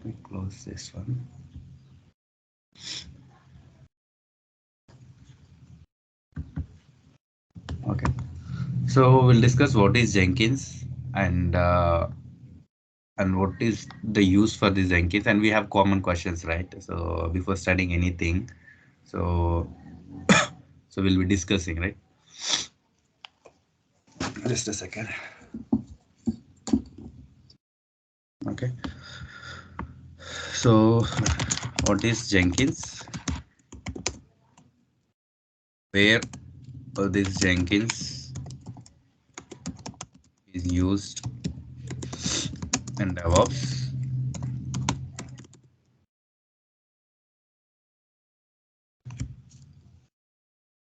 Let me close this one. Okay, so we'll discuss what is Jenkins and what is the use for the Jenkins, and we have common questions, right? So before studying anything, so so we'll be discussing, right? Just a second. Okay, so what is Jenkins? Where this Jenkins is used in DevOps?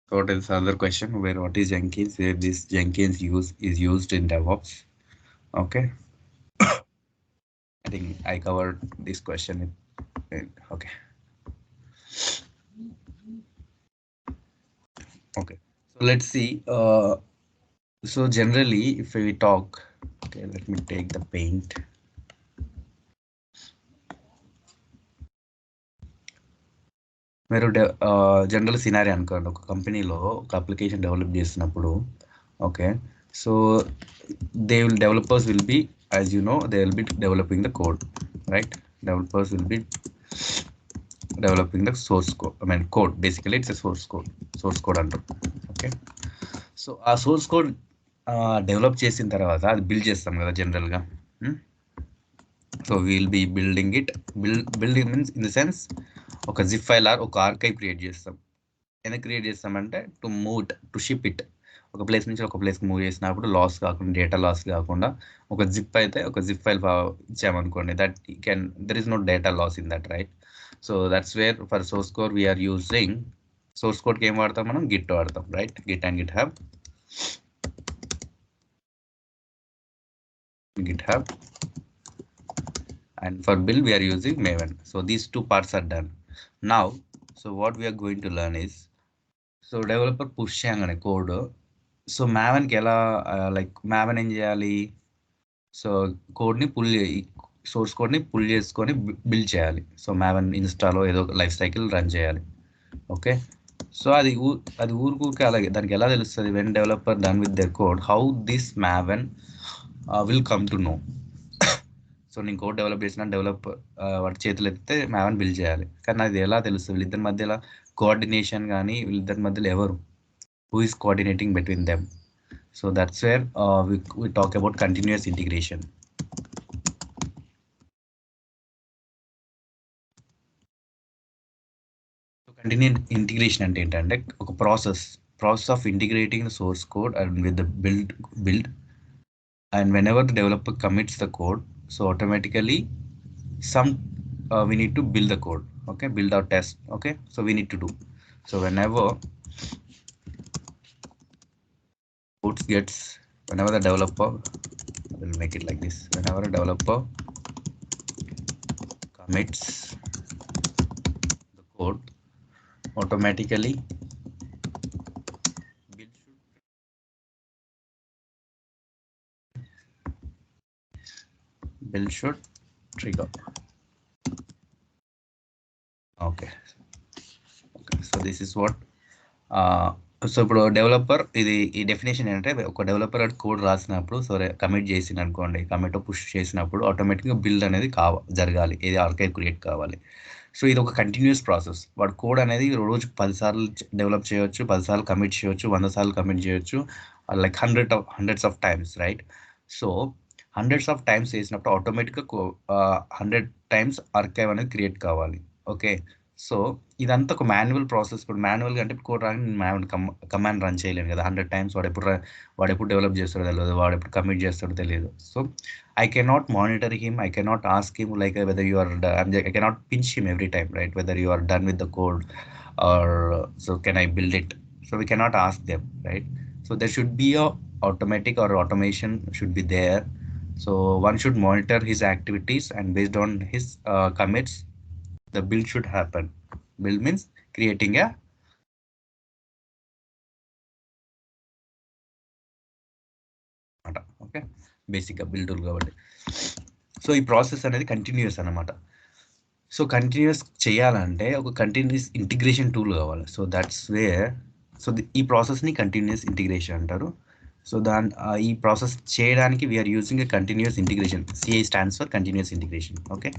So what is the other question? Where what is Jenkins? Where this Jenkins is used in DevOps? Okay, I think I covered this question. Okay. Okay. So let's see. So generally, if we talk, okay, let me take the paint. మీరు general scenario అనుకోండి, ఒక కంపెనీలో ఒక application develop చేస్తున్నప్పుడు, okay, so developers will be, as you know, they will be developing the code, right? Developers will be developing the source code, I mean code, basically it's source code అంటారు. Okay, so ఆ source code develop చేసిన తర్వాత అది build చేస్తాం కదా జనరల్గా. So we'll be building it. Building means in the sense ఒక zip file or ఒక ఆర్కైవ్ క్రియేట్ చేస్తాం. ఎందుకు క్రియేట్ చేస్తామంటే to move it, to ship it. ఒక ప్లేస్ నుంచి ఒక ప్లేస్కి మూవ్ చేసినప్పుడు లాస్ కాకుండా, డేటా లాస్ కాకుండా, ఒక జిప్ అయితే ఒక జిప్ ఫైల్ ఇచ్చామనుకోండి, that can, there is no data loss in that, right? So that's where for source code we are using. Source కోడ్కి ఏం వాడతాం మనం? గిట్ వాడతాం, రైట్? Git and GitHub. And for build we are using Maven. So these two parts are done now. So what we are going to learn is, so developer push చేయగానే code, so Maven కి ఎలా, like Maven ఏం చేయాలి? So కోడ్ని source కోడ్ని pull చేసుకొని build చేయాలి. So Maven ఇన్స్టాలో ఏదో లైఫ్ సైకిల్ రన్ చేయాలి. ఓకే, సో అది ఊరికి అలాగే దానికి ఎలా తెలుస్తుంది? When developer done with their code, how this Maven will come to know. So నేను కోడ్ డెవలప్ చేసిన వాడి చేతులు ఎత్తితే Maven బిల్డ్ చేయాలి. కానీ అది ఎలా తెలుస్తుంది? వీళ్ళిద్దరి మధ్యలో కోఆర్డినేషన్ కానీ, వీళ్ళిద్దరి మధ్యలో ఎవరు, who is coordinating between them? So that's wear we talk about continuous integration. So continuous integration అంటే ఏంటంటే ఒక process of integrating the source code and with the build and whenever the developer commits the code, so automatically we need to build the code. Okay, build our test. Okay, so we need to do, so whenever the developer, will make it like this, whenever a developer commits the code, automatically build should trigger. Okay, so this is what so ఇప్పుడు developer, ఈ definition ఏంటంటే, ఒక developer code రాసినప్పుడు, so commit చేసిన అనుకోండి, commit push చేసినప్పుడు ఆటోమేటిక్గా build అనేది జరగాలి, ఏది ఆర్కైవ్ క్రియేట్ కావాలి. సో ఇది ఒక కంటిన్యూస్ ప్రాసెస్. వాడు కోడ్ అనేది రోజు 10 సార్లు డెవలప్ చేయొచ్చు, 10 సార్లు కమిట్ చేయొచ్చు, 100 సార్లు కమిట్ చేయొచ్చు, like hundreds of times, right? So hundreds of times చేసినప్పుడు ఆటోమేటిక్గా 100 టైమ్స్ ఆర్కైవ్ అనేది క్రియేట్ కావాలి. ఓకే, సో ఇదంతా ఒక మాన్యువల్ ప్రాసెస్. ఇప్పుడు మాన్యువల్గా అంటే కోడ్ రాని నేను కమాండ్ రన్ చేయలేను కదా 100 టైమ్స్. వాడు ఎప్పుడు డెవలప్ చేస్తాడో తెలియదు, వాడు ఎప్పుడు కమిట్ చేస్తాడో తెలియదు. So I cannot monitor him, I cannot ask him like whether you are, I cannot pinch him every time, right? Whether you are done with the code or so can I build it? So we cannot ask them, right? So there should be a automatic or automation should be there. So one should monitor his activities, and based on his commits, the build should happen. Build means creating a okay, బేసిక్గా build tool కాబట్టి. So ఈ process అనేది continuous అనమాట. So continuous చేయాలంటే ఒక continuous integration tool కావాలి. So that's where ఈ ప్రాసెస్ని కంటిన్యూస్ ఇంటిగ్రేషన్ అంటారు. సో ఈ ప్రాసెస్ చేయడానికి we're using a continuous integration. CI stands for continuous integration. Okay,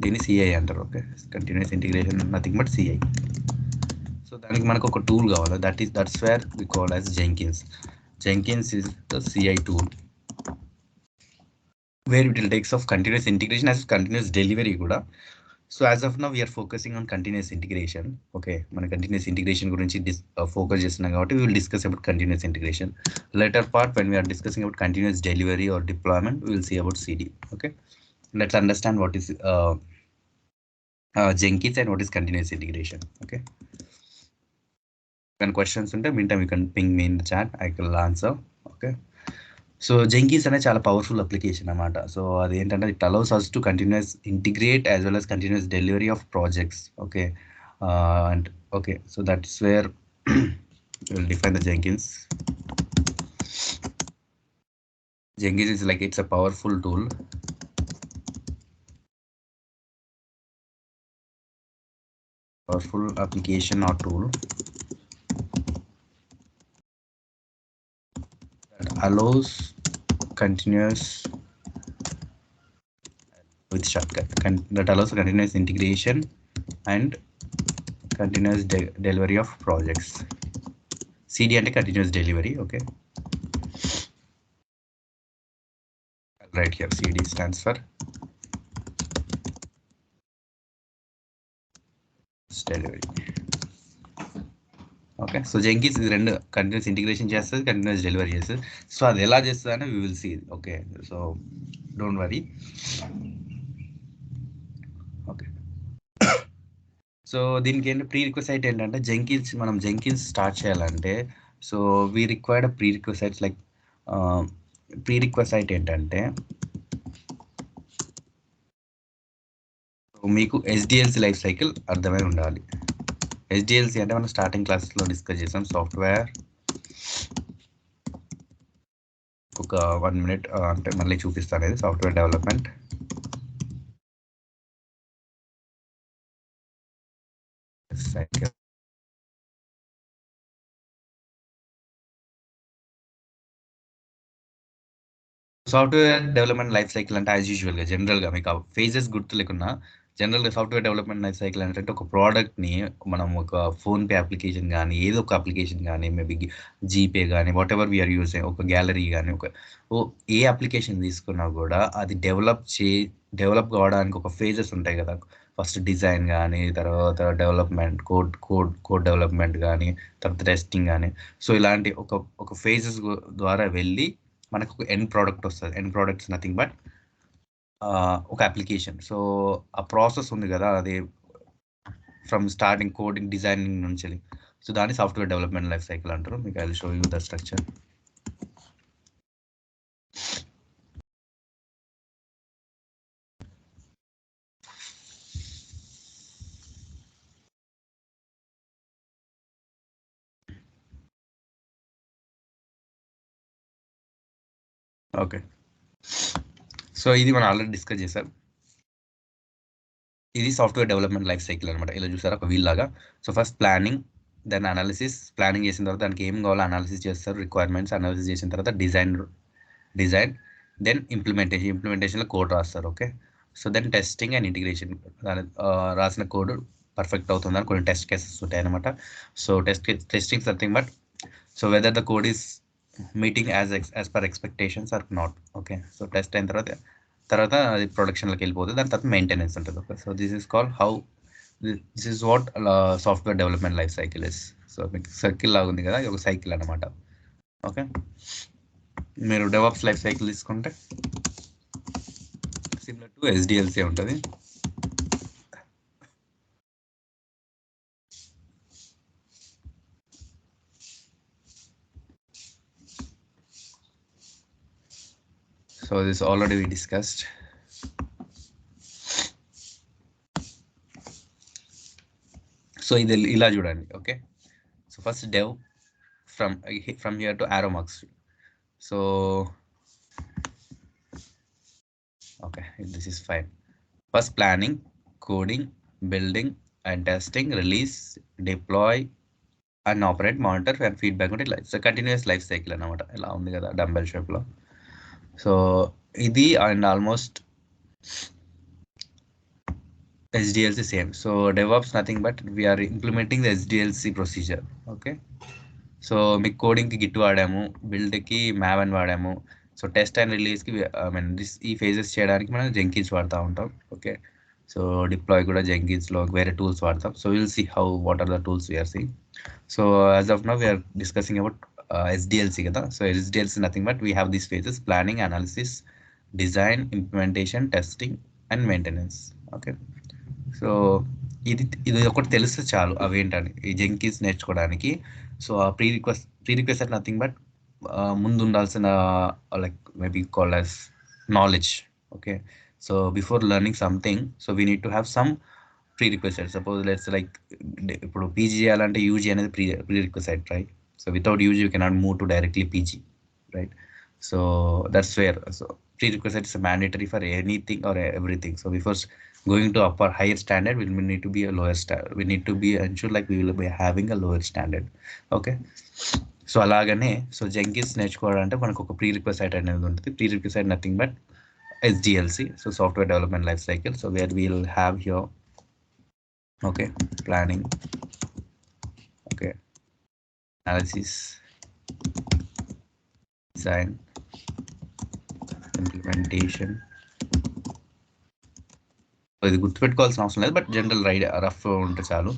దీన్ని సిఐ అంటారు. Okay, continuous integration nothing but CI. So దానికి మనకు ఒక టూల్ కావాలి. That's where we call as Jenkins. Jenkins is the CI tool where it will takes of continuous integration as continuous delivery kuda. So as of now we are focusing on continuous integration. Okay, mana continuous integration gurinchi focus chestunna kabatti we will discuss about continuous integration. Later part when we are discussing about continuous delivery or deployment, we will see about CD. Okay, let's understand what is Jenkins and what is continuous integration. Okay, when questions unte meantime you can ping me in the chat, I will answer. Okay, so Jenkins అనేది చాలా powerful application అన్నమాట. సో అది ఏంటంటే it allows us to continuous integrate as well as continuous delivery of projects. Okay, and okay, so that's where will define the Jenkins. Jenkins is like it's a powerful tool. Powerful application or tool that allows continuous with shortcut that allows continuous integration and continuous delivery of projects. CD అంటే continuous delivery. Okay, right here CD stands for delivery. Okay, so Jenkins ఇది రెండు continuous integration చేస్తుంది, continuous delivery చేస్తుంది. So అది ఎలా చేస్తుంది అని we will see. Okay, so don't worry. Okay, so దీనికి ఏంటి ప్రీ రిక్వెసైట్ ఏంటంటే మనం జెంకిన్స్ స్టార్ట్ చేయాలంటే so we required prerequisites like prerequisite ఏంటంటే మీకు ఎస్డిఎల్సి లైఫ్ సైకిల్ అర్థమై ఉండాలి. ఎస్డిఎల్సి అంటే మనం స్టార్టింగ్ క్లాసెస్లో డిస్కస్ చేసాం. సాఫ్ట్వేర్ ఒక 1 minute అంటే మళ్ళీ చూపిస్తాను. ఇది software development cycle. Software development life cycle అంటే యాజ్ యూజువల్గా జనరల్గా మీకు ఫేజెస్ గుర్తు లేకున్నా జనరల్గా సాఫ్ట్వేర్ డెవలప్మెంట్ లైఫ్ సైకిల్ అంటే ఒక ప్రోడక్ట్ని మనం ఒక ఫోన్పే అప్లికేషన్ కానీ ఏదో ఒక అప్లికేషన్ కానీ మేబీ జీపే కానీ వాట్ ఎవర్ వీఆర్ యూజింగ్, ఒక గ్యాలరీ కానీ ఏ అప్లికేషన్ తీసుకున్నా కూడా అది డెవలప్ కావడానికి ఒక ఫేజెస్ ఉంటాయి కదా. ఫస్ట్ డిజైన్ కానీ, తర్వాత డెవలప్మెంట్ కోడ్ డెవలప్మెంట్ కానీ, తర్వాత టెస్టింగ్ కానీ. సో ఇలాంటి ఒక ఫేజెస్ ద్వారా వెళ్ళి మనకు ఒక ఎండ్ ప్రోడక్ట్ వస్తుంది. ఎండ్ ప్రోడక్ట్స్ నథింగ్ బట్ ఒక అప్లికేషన్. సో ఆ ప్రాసెస్ ఉంది కదా, అది ఫ్రమ్ స్టార్టింగ్ కోడింగ్ డిజైనింగ్ నుంచి. సో దాన్ని సాఫ్ట్వేర్ డెవలప్మెంట్ లైఫ్ సైకిల్ అంటారు. మీకు I will show you the structure. Okay, so ఇది మనం ఆల్రెడీ డిస్కస్ చేసాం. ఇది సాఫ్ట్వేర్ డెవలప్మెంట్ లైఫ్ సైకిల్ అనమాట. ఇలా చూసారా ఒక వీల్ లాగా. So first planning, then analysis. Planning చేసిన తర్వాత దానికి ఏం కావాలో అనాలిసిస్ చేస్తారు, రిక్వైర్మెంట్స్ అనాలిసిస్ చేసిన తర్వాత డిజైన్, దెన్ ఇంప్లిమెంటేషన్లో కోడ్ రాస్తారు. Okay, so then testing and integration. రాసిన కోడ్ పర్ఫెక్ట్ అవుతుందని కొన్ని టెస్ట్ కేసెస్ ఉంటాయి అనమాట. So testing something but so whether the code is meeting as per expectations or not. Okay, so test అయిన తర్వాత అది ప్రొడక్షన్లోకి వెళ్ళిపోతుంది. దాని తర్వాత మెయింటెనెన్స్ ఉంటుంది. Okay, so this is what software development life cycle is. So మీకు సర్కిల్ లాగా ఉంది కదా, ఇది ఒక సైకిల్ అనమాట. ఓకే, మీరు డెవాప్స్ లైఫ్ సైకిల్ తీసుకుంటే సిమిలర్ టు ఎస్డిఎల్సి ఉంటుంది. So this already we discussed. So ఇది ఇలా చూడండి. Okay, so first dev from here to arrow marks. So okay, this is fine. First planning, coding, building and testing, release, deploy and operate, monitor and feedback ఉంటే ఇట్లా it's continuous life cycle అనమాట. ఇలా ఉంది కదా dumbbell షేప్లో. So ఇది and almost SDLC same. So DevOps nothing but we are implementing the SDLC procedure. Okay. So మీకు కోడింగ్కి Git వాడాము, బిల్డ్కి మ్యావన్ వాడాము. సో టెస్ట్ అండ్ రిలీజ్కి ఐ మీన్ ఈ ఫేజెస్ చేయడానికి మనం జెంకిన్స్ వాడుతూ ఉంటాం. ఓకే. సో డిప్లాయ్ కూడా జెంకిన్స్లో వేరే టూల్స్ వాడతాం. So will see how what are the tools we're see. So as of now we're discussing about SDLC కదా. So SDLC nothing but we have these phases: planning, analysis, design, implementation, testing and maintenance. Okay. So ఇది ఒకటి తెలిస్తే చాలు అవేంటని ఈ Jenkins నేర్చుకోవడానికి. So ఆ pre request nothing but ముందు ఉండాల్సిన like maybe called as knowledge. Okay. So before learning something, so we need to have some prerequisite. Suppose let's like ఇప్పుడు పీజీ చేయాలంటే యూజీ అనేది prerequisite, right? So without UG you cannot move to directly PG, right? So that's where. So prerequisite is mandatory for anything or everything. So before going to upper higher standard, we need to be a lower standard. We need to be ensure like we will be having a lower standard. Okay. So అలాగనే so Jenkins నేర్చుకోవాలంటే మనకు ఒక prerequisite అనేది ఉంటుంది. Prerequisite nothing but SDLC, so software development life cycle. So where we will have here, okay, planning, okay, analysis, design, implementation. So ఇది గుర్తుపెట్టుకోవాల్సిన అవసరం లేదు, బట్ జనరల్ రఫ్ ఉంటే చాలు.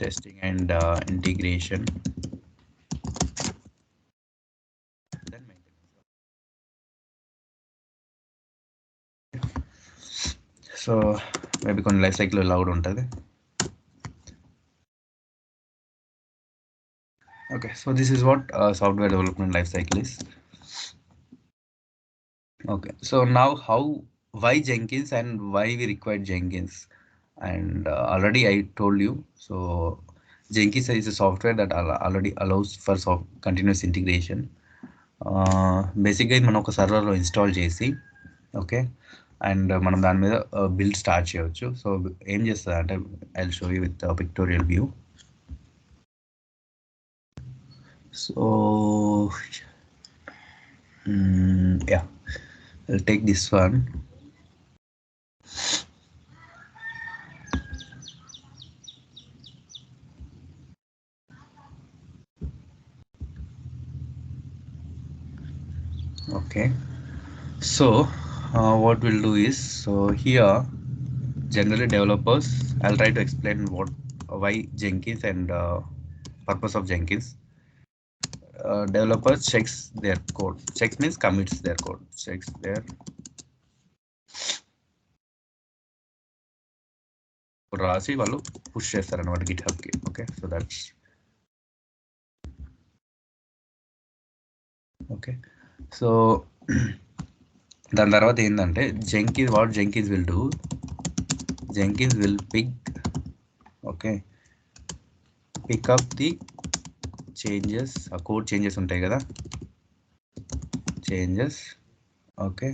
Testing and integration, then maintenance. So maybe కొన్ని life cycle ఇలా కూడా ఉంటుంది. Okay. So this is what software development life cycle is. Okay, so now why Jenkins and why we require Jenkins? And already I told you. So Jenkins is a software that already allows for continuous integration. Basically మనం ఒక సర్వర్లో install చేసి, okay, and మనం దాని మీద build start చేయవచ్చు. So ఏం చేస్తుంది అంటే I will show you with pictorial view. So yeah, I'll take this one. Okay, so what we'll do is, so here generally developers, I'll try to explain why Jenkins and purpose of Jenkins. Developers checks their code. Checks means commits their code. Checks their రాసి వాళ్ళు push చేస్తారన్నమాట గిట్హబ్కి. Okay. So that's okay. So దాని తర్వాత ఏంటంటే Jenkins will do, Jenkins will pick up the changes. ఆ code changes ఉంటాయి కదా, changes. Okay,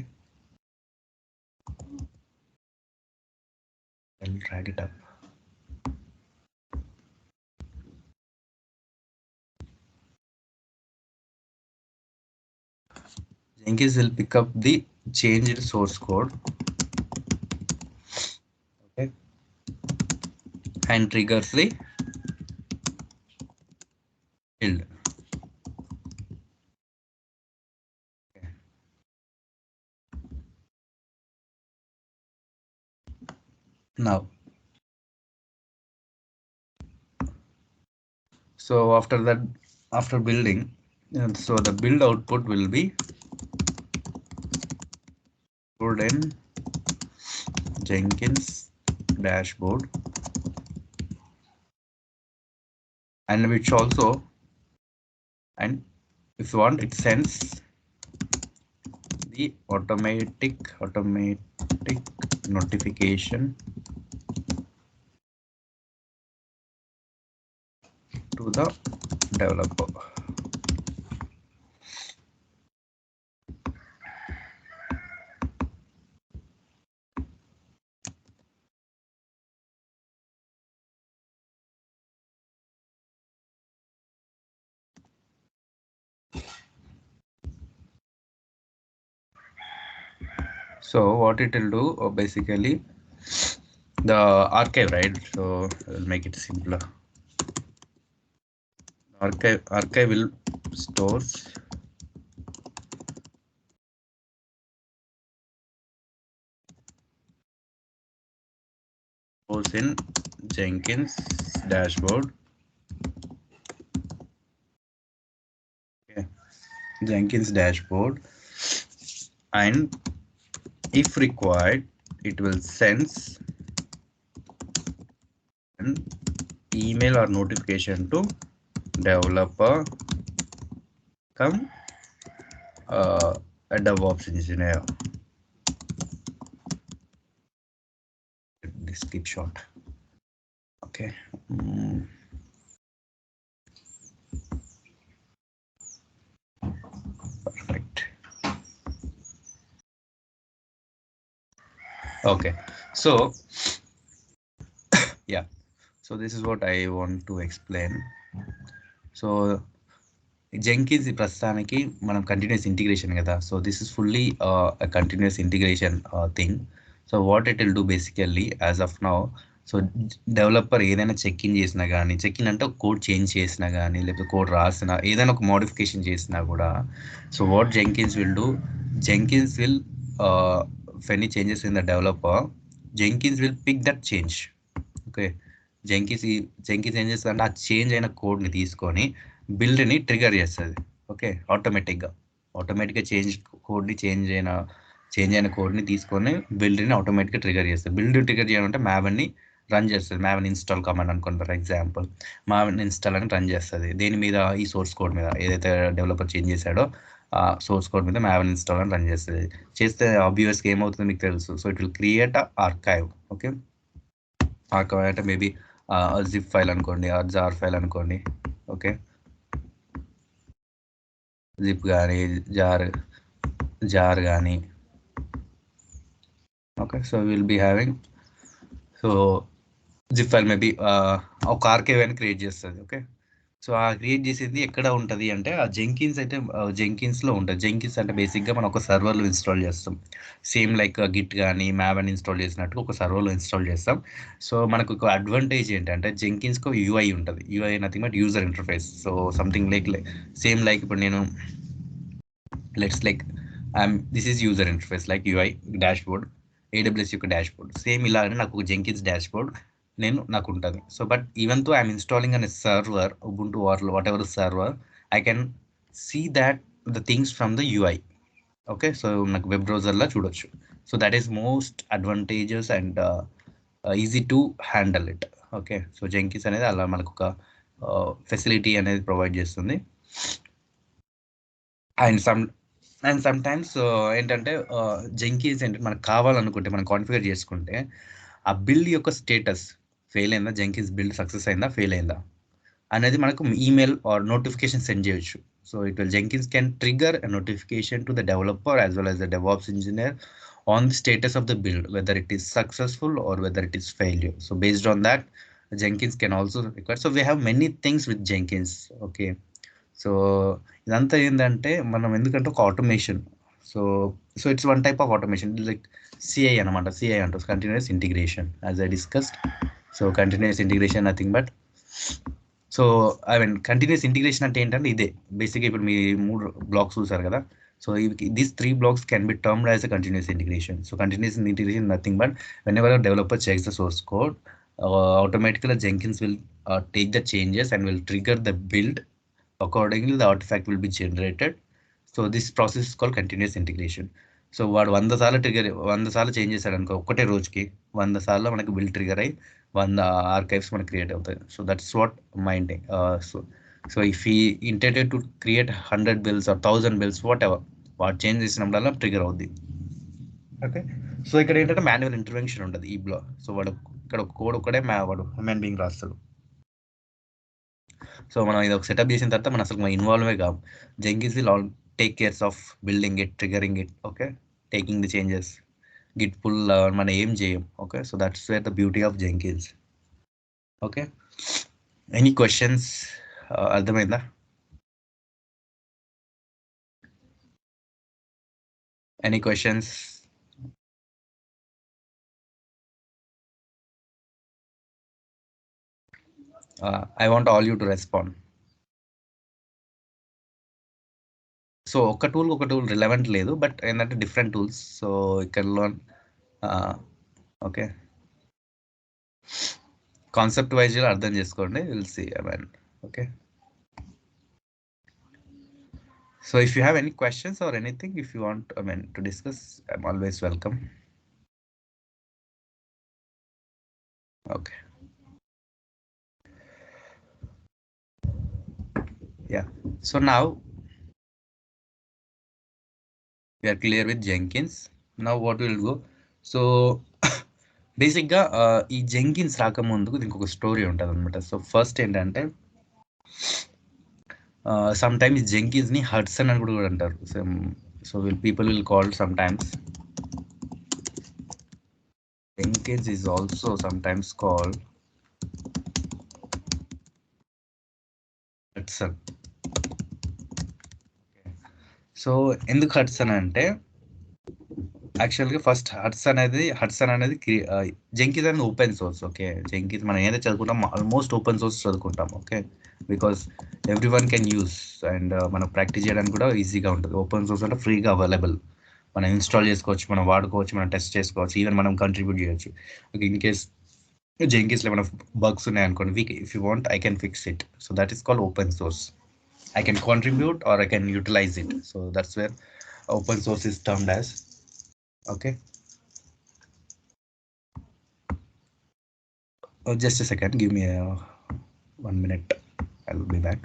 I'll drag it up. Jenkins will pick up the changed source code, okay, and triggers the build. Okay. Now, so after building, so the build output will be stored in Jenkins dashboard, and which also, and if you want, it sends the automatic notification to the developer. So what it will do, basically the archive, right? So I'll make it simpler. Archive will stores in Jenkins dashboard. Okay. Jenkins dashboard, and if required it will send an email or notification to developer come a DevOps engineer. This keep short. Okay. Perfect. Okay, so yeah, so this is what I want to explain. So Jenkins ప్రస్తుతానికి మనం continuous integration కదా, so this is fully continuous integration thing. So what it will do basically as of now, so developer ఏదైనా check in చేసినా కానీ, check in అంటే ఒక code change చేసినా కానీ, లేకపోతే కోడ్ రాసినా, ఏదైనా ఒక మోడిఫికేషన్ చేసినా కూడా, so what Jenkins will do, Jenkins will if any changes in the developer, Jenkins will pick that change. Okay, Jenkins ఏం చేస్తుంది అంటే ఆ చేంజ్ అయిన కోడ్ని తీసుకొని బిల్డ్ని ట్రిగర్ చేస్తుంది. ఓకే, ఆటోమేటిక్గా చేంజ్ అయిన కోడ్ని తీసుకొని బిల్డ్ని ఆటోమేటిక్గా ట్రిగర్ చేస్తుంది. బిల్డ్ ట్రిగర్ చేయాలంటే మ్యావెన్ని రన్ చేస్తుంది. మ్యావెన్ ఇన్స్టాల్ కమాండ్ అనుకోండి ఫర్ ఎగ్జాంపుల్, మ్యావెన్ ఇన్స్టాల్ అని రన్ చేస్తుంది. దేని మీద, ఈ సోర్స్ కోడ్ మీద, ఏదైతే డెవలపర్ చేంజ్ చేశాడో ఆ సోర్స్ కోడ్ మీద మ్యావెన్ ఇన్స్టాల్ అని రన్ చేస్తుంది. చేస్తే ఆబ్వియస్గా ఏమవుతుందో మీకు తెలుసు. So it will create archive. Okay, archive అంటే మేబీ జిప్ ఫైల్ అనుకోండి, జార్ ఫైల్ అనుకోండి. ఓకే, జిప్ కానీ జార్ కానీ. Okay, so will be having, so zip file maybe ఒక ఆర్కైవ్ అని క్రియేట్ చేస్తుంది. ఓకే, సో ఆ క్రియేట్ చేసేది ఎక్కడ ఉంటుంది అంటే ఆ జెంకిన్స్ అయితే జెంకిన్స్లో ఉంటుంది. జెంకిన్స్ అంటే బేసిక్గా మనం ఒక సర్వర్లో ఇన్స్టాల్ చేస్తాం. సేమ్ లైక్ గిట్ కానీ మ్యావెన్ ఇన్స్టాల్ చేసినట్టు ఒక సర్వర్లో ఇన్స్టాల్ చేస్తాం. సో మనకు ఒక అడ్వాంటేజ్ ఏంటంటే జెంకిన్స్కి యూఐ ఉంటుంది. UI nothing but user interface. So something like same like ఇప్పుడు నేను let's like this is user interface like UI dashboard, AWS యొక్క డాష్బోర్డ్. సేమ్ ఇలాగనే నాకు ఒక జెంకిన్స్ డాష్బోర్డ్ నాకు ఉంటుంది. So but even though I'm installing on server, Ubuntu or whatever server, I can see that the things from the UI. Okay, so నాకు web బ్రౌజర్లో చూడొచ్చు. So that is most advantages and easy to handle it. Okay, so Jenkins అనేది అలా మనకు ఒక facility అనేది provide చేస్తుంది. And some times ఏంటంటే జెంకిన్స్ ఏంటంటే మనకు కావాలనుకుంటే మనం కాన్ఫిగర్ చేసుకుంటే ఆ బిల్డ్ యొక్క స్టేటస్ ఫెయిల్ అయిందా, జెంకిన్స్ బిల్డ్ సక్సెస్ అయిందా, ఫెయిల్ అయిందా అనేది మనకు ఈమెయిల్ ఆర్ నోటిఫికేషన్ సెండ్ చేయొచ్చు. So it will Jenkins can trigger a notification to the developer as well as the DevOps engineer on the status of the build, whether it is successful or whether it is failure. So based on that, Jenkins can also require. So we have many things with Jenkins. Okay, so ఇదంతా ఏంటంటే మనం ఎందుకంటే ఒక automation. So it's one type of automation like CI అనమాట. CI అంటారు continuous integration, as I discussed. So continuous integration nothing but, so I mean continuous integration అంటే ఏంటంటే ఇదే బేసిక్గా. ఇప్పుడు మీ 3 బ్లాక్స్ చూసారు కదా, so these 3 blocks can be termed as a continuous integration. So continuous integration nothing but whenever a developer checks the source code, automatically Jenkins will take the changes and will trigger the build. Accordingly, the artifact will be generated. So this process is called continuous integration. So వాడు 100 సార్లు change చేశాడు అనుకో ఒక్కటే రోజుకి, 100 సార్లు మనకి build trigger అయ్యి 100 archives మనకి క్రియేట్ అవుతాయి. So that's what mind. So if ఈ intended to create 100 bills or 1000 bills whatever, వాడు చేంజ్ చేసినప్పుడల్లా ట్రిగర్ అవుద్ది. ఓకే, సో ఇక్కడ ఏంటంటే మాన్యువల్ ఇంటర్వెన్షన్ ఉంటుంది ఈ బ్లాక్. సో వాడు ఇక్కడ ఒక కోడ్ ఒక్కడే వాడు హ్యూమన్ బీయింగ్ రాస్తాడు. సో మనం ఇది ఒక సెటప్ చేసిన తర్వాత మనం అసలు ఇన్వాల్వే కావు. Jenkins will all take cares of building it, triggering it, okay, taking the changes. Git pull మనం ఏం చేయం. Okay, so that's where the beauty of Jenkins. Okay, any questions? అర్థమైందా? Any questions? I want all you to respond. So ఒక tool relevant లేదు, but ఏంటంటే different tools. So ఇక్కడ లోన్ okay, concept వైజ్గా అర్థం చేసుకోండి. Will see I mean okay. So if you have any questions or anything if you want I mean to discuss, I'm always welcome. Okay, yeah, so now we are clear with Jenkins. Now what we'll go, so బేసిక్గా ఈ Jenkins రాకముందుకు దీనికి ఒక story ఉంటుంది అనమాట. So first ఏంటంటే some times జెంకిన్స్ని Hudson అని కూడా అంటారు. So people will call some times Jenkins is also sometimes called Hudson. So ఎందుకు హడ్సన్ అంటే యాక్చువల్గా ఫస్ట్ హడ్సన్ అనేది జెంకిన్స్ అనేది ఓపెన్ సోర్స్. ఓకే, జెంకిన్స్ మనం ఏదైతే చదువుకుంటాం ఆల్మోస్ట్ ఓపెన్ సోర్స్ చదువుకుంటాం. Okay, because every one can use and మనం ప్రాక్టీస్ చేయడానికి కూడా ఈజీగా ఉంటుంది. ఓపెన్ సోర్స్ అంటే ఫ్రీగా అవైలబుల్, మనం ఇన్స్టాల్ చేసుకోవచ్చు, మనం వాడుకోవచ్చు, మనం టెస్ట్ చేసుకోవచ్చు, ఈవెన్ మనం కంట్రిబ్యూట్ చేయొచ్చు. ఓకే, ఇన్ కేస్ జెంకిన్స్లో ఏమైనా బగ్స్ ఉన్నాయనుకోండి, if you want I can fix it. So that is called open source. I can contribute or I can utilize it. So that's where open source is termed as. Okay. Just a second. Give me 1 minute. I'll be back.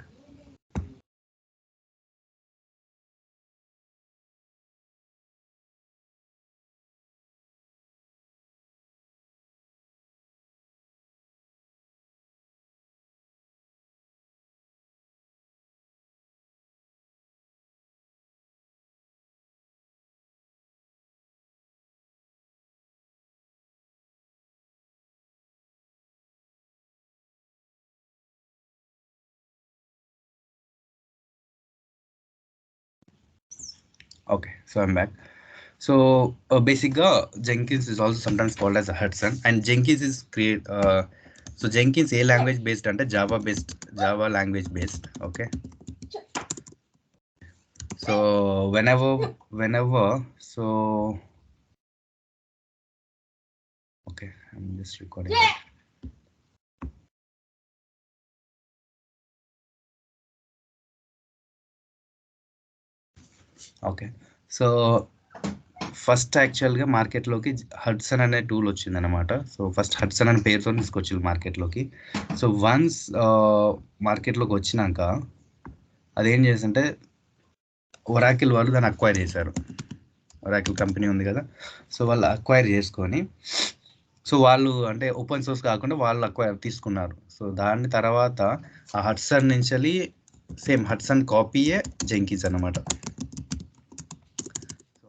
Okay, so I'm back. So basically, Jenkins is also sometimes called as a Hudson, and Jenkins is so Jenkins a language based and Java language based. Okay. So whenever so okay, I'm just recording it. Okay, so first యాక్చువల్గా మార్కెట్లోకి Hudson అనే tool వచ్చిందనమాట. So first Hudson అనే పేరుతో తీసుకొచ్చింది మార్కెట్లోకి. So once మార్కెట్లోకి వచ్చినాక అదేం చేసింటే ఒరాకిల్ వాళ్ళు దాన్ని అక్వైర్ చేశారు. ఒరాకిల్ కంపెనీ ఉంది కదా, సో వాళ్ళు అక్వైర్ చేసుకొని, సో వాళ్ళు అంటే ఓపెన్ సోర్స్ కాకుండా వాళ్ళు అక్వైర్ తీసుకున్నారు. సో దాని తర్వాత ఆ హడ్సన్ నుంచి సేమ్ హడ్సన్ కాపీయే జెంకిన్స్ అనమాట.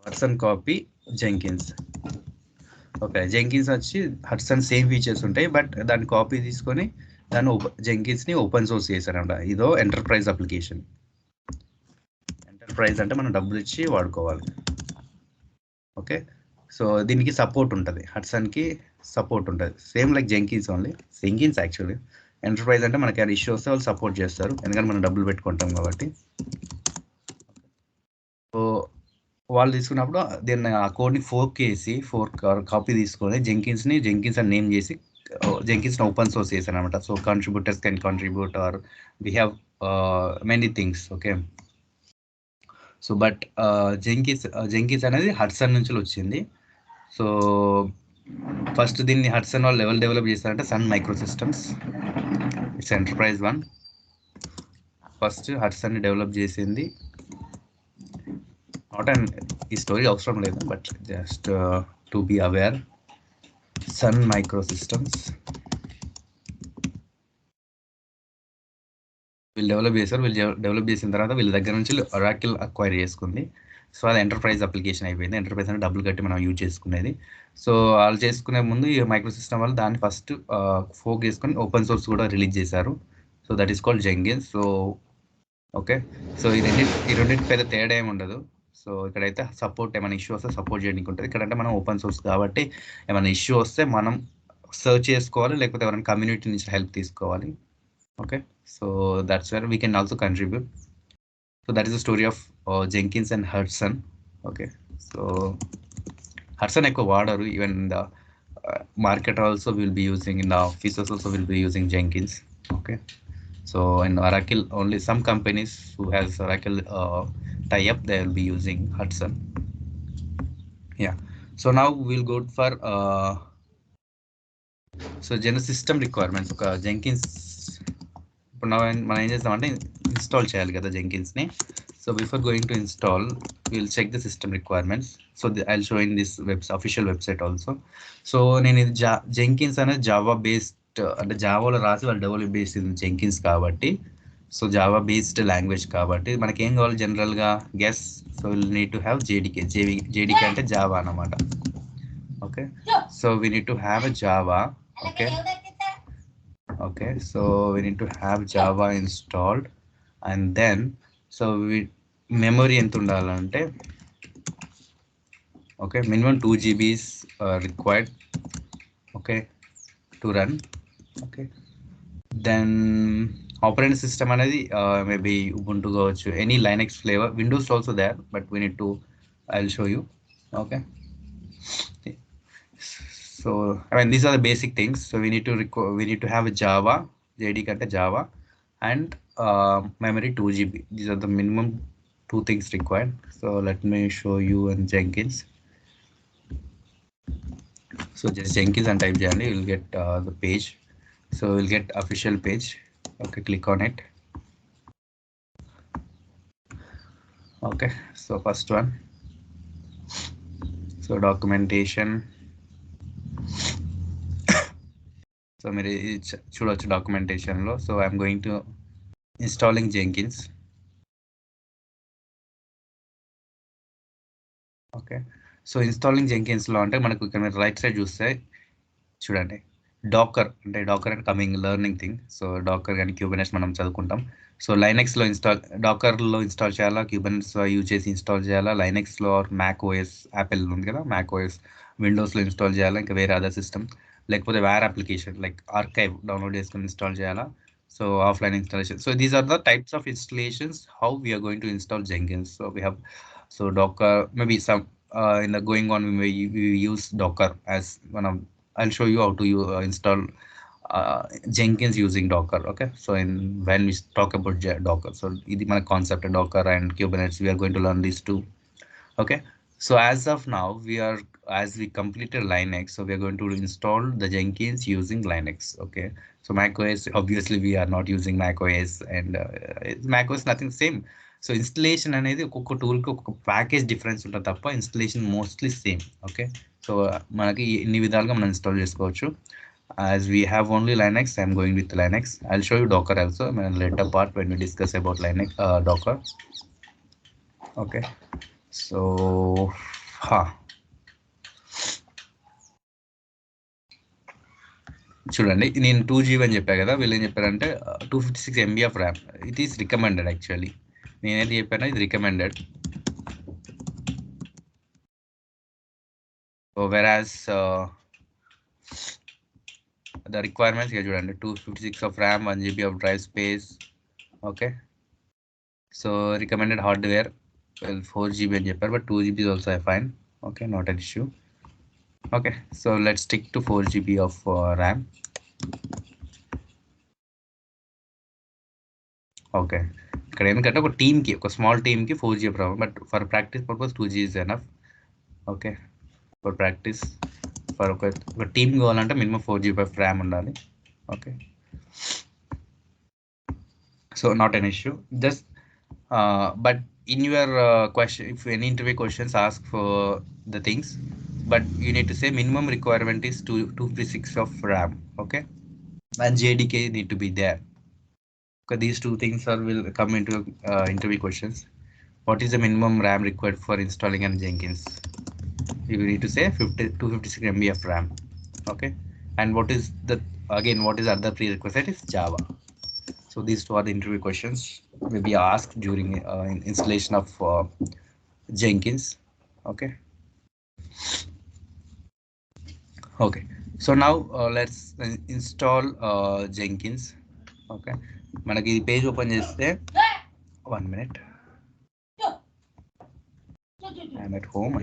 Hudson copy Jenkins. Okay, Jenkins వచ్చి హడ్సన్ సేమ్ ఫీచర్స్ ఉంటాయి, బట్ దాన్ని కాపీ తీసుకొని దాన్ని జెంకిన్స్ని ఓపెన్ సోర్స్ చేశారనమాట. ఇదో ఎంటర్ప్రైజ్ అప్లికేషన్. ఎంటర్ప్రైజ్ అంటే మనం డబ్బులు ఇచ్చి వాడుకోవాలి. ఓకే, సో దీనికి సపోర్ట్ ఉంటుంది, హడ్సన్కి సపోర్ట్ ఉంటుంది, same like Jenkins only. Jenkins actually enterprise అంటే మనకి ఇష్యూ వస్తే వాళ్ళు సపోర్ట్ చేస్తారు, ఎందుకంటే మనం డబ్బులు పెట్టుకుంటాం కాబట్టి. సో వాళ్ళు తీసుకున్నప్పుడు దీన్ని ఆ కోడ్ని ఫోర్క్ చేసి కాపీ తీసుకొని జెంకిన్స్ అని నేమ్ చేసి జెంకిన్స్ని ఓపెన్ సోర్స్ చేశాను అనమాట. So contributors can contribute or we have many things. Okay, so but Jenkins అనేది హడ్సన్ నుంచి వచ్చింది. సో ఫస్ట్ దీన్ని హడ్సన్ వాళ్ళు లెవెల్ డెవలప్ చేస్తారంటే Sun Microsystems, it's enterprise one. First హడ్సన్ని డెవలప్ చేసింది. నాట్ అండ్ ఈ స్టోరీ అవసరం లేదు, but just to be aware. Sun Microsystems వీళ్ళు డెవలప్ చేశారు. వీళ్ళు డెవలప్ చేసిన తర్వాత వీళ్ళ దగ్గర నుంచి ఒరాకిల్ అక్వైర్ చేసుకుంది. సో అది ఎంటర్ప్రైజ్ అప్లికేషన్ అయిపోయింది. ఎంటర్ప్రైజ్ అంటే డబ్బులు కట్టి మనం యూజ్ చేసుకునేది. సో వాళ్ళు చేసుకునే ముందు ఈ మైక్రో సిస్టమ్ వాళ్ళు దాన్ని ఫస్ట్ ఫోక్ చేసుకొని ఓపెన్ సోర్స్ కూడా రిలీజ్ చేశారు. So that is called Jenkins. So okay, so ఈ రెండింటి పెద్ద తేడా ఏమి ఉండదు. సో ఇక్కడైతే సపోర్ట్ ఏమైనా ఇష్యూ వస్తే సపోర్ట్ చేయడానికి ఉంటుంది. ఇక్కడంటే మనం ఓపెన్ సోర్స్ కాబట్టి ఏమైనా ఇష్యూ వస్తే మనం సర్చ్ చేసుకోవాలి, లేకపోతే ఎవరైనా కమ్యూనిటీ నుంచి హెల్ప్ తీసుకోవాలి. Okay, so that's where we can also contribute. So that is the story of Jenkins and Hudson. Okay, so Hudson ఎక్కువ వాడరు, even in the market also will be using, in the offices also will be using Jenkins. Okay, so in Oracle only some companies who has Oracle tie up, they will be using Hudson. Yeah, so now we'll go for so general system requirements ఒక Jenkins. ఇప్పుడు మనం ఏం చేస్తామంటే install చేయాలి కదా జెంకిన్స్ని. So before going to install will check the system requirements. So I show in this official website also. So నేను ఇది జెంకిన్స్ అనేది జావా బేస్డ్, అంటే జావాలో రాసి వాళ్ళు డెవలప్ చేసింది జెంకిన్స్ కాబట్టి, సో జావా బేస్డ్ లాంగ్వేజ్ కాబట్టి మనకి ఏం కావాలి జనరల్గా guess. So will need to have JDK అంటే జావా అన్నమాట. Okay, so we need to have a Java. Okay, so we need to have Java installed, and then so we memory ఎంత ఉండాలంటే, okay, minimum 2 GB is required, okay, to run. Okay, then operating system అనేది maybe Ubuntu కావచ్చు, any Linux flavor. Windows also there, but we need to, I'll show you. Okay, so I mean these are the basic things. So we need to have a Java, JD kante Java, and memory 2 GB. These are the minimum two things required. So let me show you in Jenkins. So just Jenkins and type Jenkins, you will get the page. So we'll get official page. Okay, click on it. Okay, so first one, so documentation. So మీరు చూడవచ్చు డాక్యుమెంటేషన్లో. So I'm going to installing Jenkins. Okay, so installing జెంకిన్స్లో అంటే మనకు ఇక్కడ మీరు right side చూస్తే చూడండి, డాకర్ అంటే coming learning thing. So Dakar కానీ క్యూబెనెట్స్ మనం చదువుకుంటాం. సో లైనెక్స్లో డాకర్లో ఇన్స్టాల్ చేయాలా, క్యూబెనెట్స్ యూజ్ చేసి ఇన్స్టాల్ చేయాలా, లైనెక్స్లో మ్యాక్ ఓఎస్, యాపిల్ ఉంది కదా మ్యాక్ ఓఎస్, విండోస్లో ఇన్స్టాల్ చేయాలా, ఇంకా వేరే అదర్ సిస్టమ్, లేకపోతే వేరే అప్లికేషన్ లైక్ ఆర్కైవ్ డౌన్లోడ్ చేసుకుని ఇన్స్టాల్ చేయాలా. So offline installation. So these are the types of installations how we're going to install Jenkins. So we have, so Docker, maybe some in the going on we use Docker as one of, I'll show you how to install Jenkins using Docker. Okay, so when we talk about Docker, so this is my concept, Docker and Kubernetes, we are going to learn these two. Okay, so as of now as we completed Linux, so we are going to install the Jenkins using Linux. Okay, so macOS, obviously we are not using macOS, and macOS nothing same. So installation అనేది ఒక్కొక్క టూల్కి ఒక్కొక్క package difference ఉంటుంది తప్ప installation mostly same. Okay, so మనకి ఇన్ని విధాలుగా మనం install చేసుకోవచ్చు. As we have only Linux, I'm going with Linux. I'll show you Docker also later part when we discuss about Linux, Docker. Okay, so చూడండి, నేను 2 GB అని చెప్పా కదా, వీళ్ళు ఏం చెప్పారంటే 256 MB of RAM. It is recommended actually. నేనైతే చెప్పాను ఇది recommended. So whereas the requirements here చూడండి, 256 of RAM, 1 GB of drive space. Okay, so recommended hardware, well 4 GB అని చెప్పారు, but 2 GB is also fine. Okay, not an issue. Okay, so let's stick to 4 GB of RAM. Okay, ఇక్కడ ఎందుకంటే ఒక టీమ్కి, ఒక small టీమ్కి 4 GB problem, but for practice purpose 2 GB is enough. Okay, for practice, for ఒక team కావాలంటే minimum 4 GB of RAM ఉండాలి. Okay, so not an issue. Just but in your question, if any interview questions ask for the things, but you need to say minimum requirement is 256 of RAM. Okay, and JDK need to be there. Okay, these two things will come into interview questions. What is the minimum RAM required for installing an Jenkins? You need to say 256 MB of RAM. Okay, and what is other prerequisite is Java. So these two are the interview questions will be asked during installation of Jenkins. Okay, so now let's install Jenkins. Okay, మనకి ఈ page open చేస్తే 1 minute, I'm at home.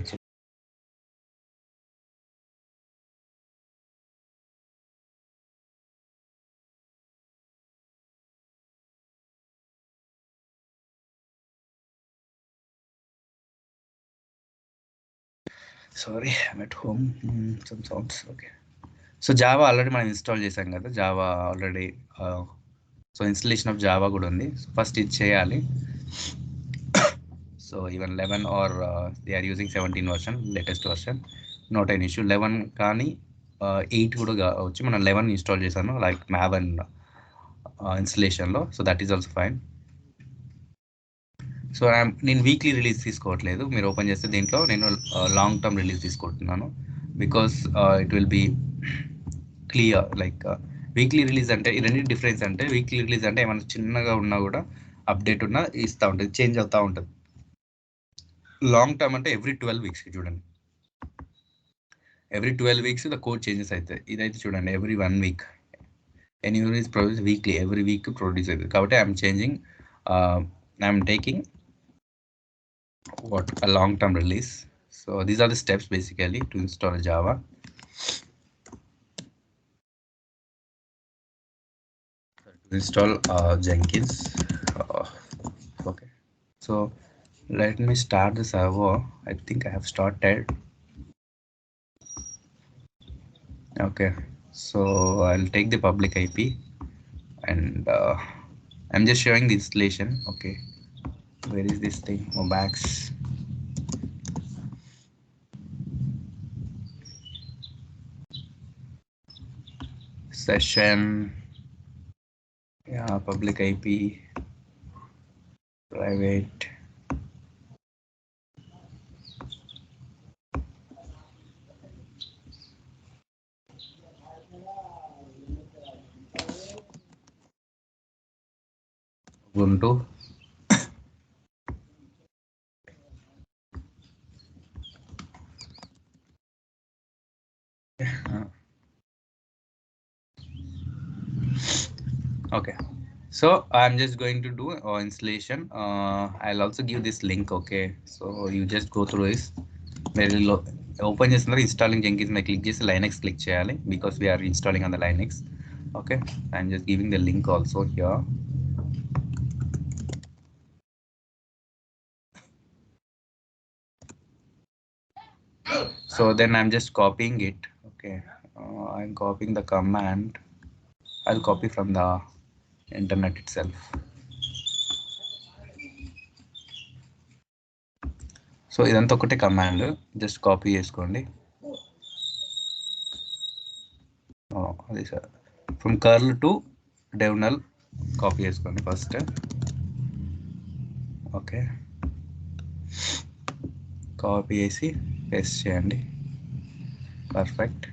Sorry, I'm at home. Some sounds. Okay, so Java already మనం install చేసాం కదా, Java already. So installation of Java కూడా ఉంది. First ఇది చేయాలి. So even 11 or they are using 17 version, latest version, not an issue. 11 కానీ 8 కూడా వచ్చి మనం 11 ఇన్స్టాల్ చేశాను, లైక్ మ్యావన్ ఇన్స్టలేషన్లో. So that is also fine. So నేను వీక్లీ రిలీజ్ తీసుకోవట్లేదు. మీరు ఓపెన్ చేస్తే దీంట్లో నేను లాంగ్ టర్మ్ రిలీజ్ తీసుకుంటున్నాను. Because it will be clear. Like weekly release అంటే ఈ రెండు డిఫరెన్స్. అంటే వీక్లీ రిలీజ్ అంటే ఏమైనా చిన్నగా ఉన్నా కూడా అప్డేట్ ఉన్నా ఇస్తూ ఉంటుంది, చేంజ్ అవుతూ ఉంటుంది. లాంగ్ టర్మ్ అంటే ఎవ్రీ 12 వీక్స్కి చూడండి, every 12 weeks the code changes అవుతాయి. ఇదైతే చూడండి every 1 week. Any release produce weekly, every week produce అవుతుంది. కాబట్టి I'm changing, I'm taking what a long term release. So these are the steps basically to install Java. To install Jenkins. Okay, so let me start the server. I think I have started. Okay, so I'll take the public IP and I'm just showing the installation. Okay, where is this thing? Mobax. Session. Yeah, public IP, private. Ubuntu. Okay, so I'm just going to do installation. I'll also give this link. Okay, so you just go through this. Very low open చేస్తున్నారు, installing Jenkins మీద click చేసి Linux click చేయాలి, because we are installing on the Linux. Okay, I'm just giving the link also here. So then I'm just copying it. Okay, I'm copying the command. I'll copy from the internet itself. So ఇదంతా ఒకటే command, just copy చేసుకోండి. అది sir, from curl to dev null copy చేసుకోండి first. Okay, copy చేసి paste చేయండి. Perfect.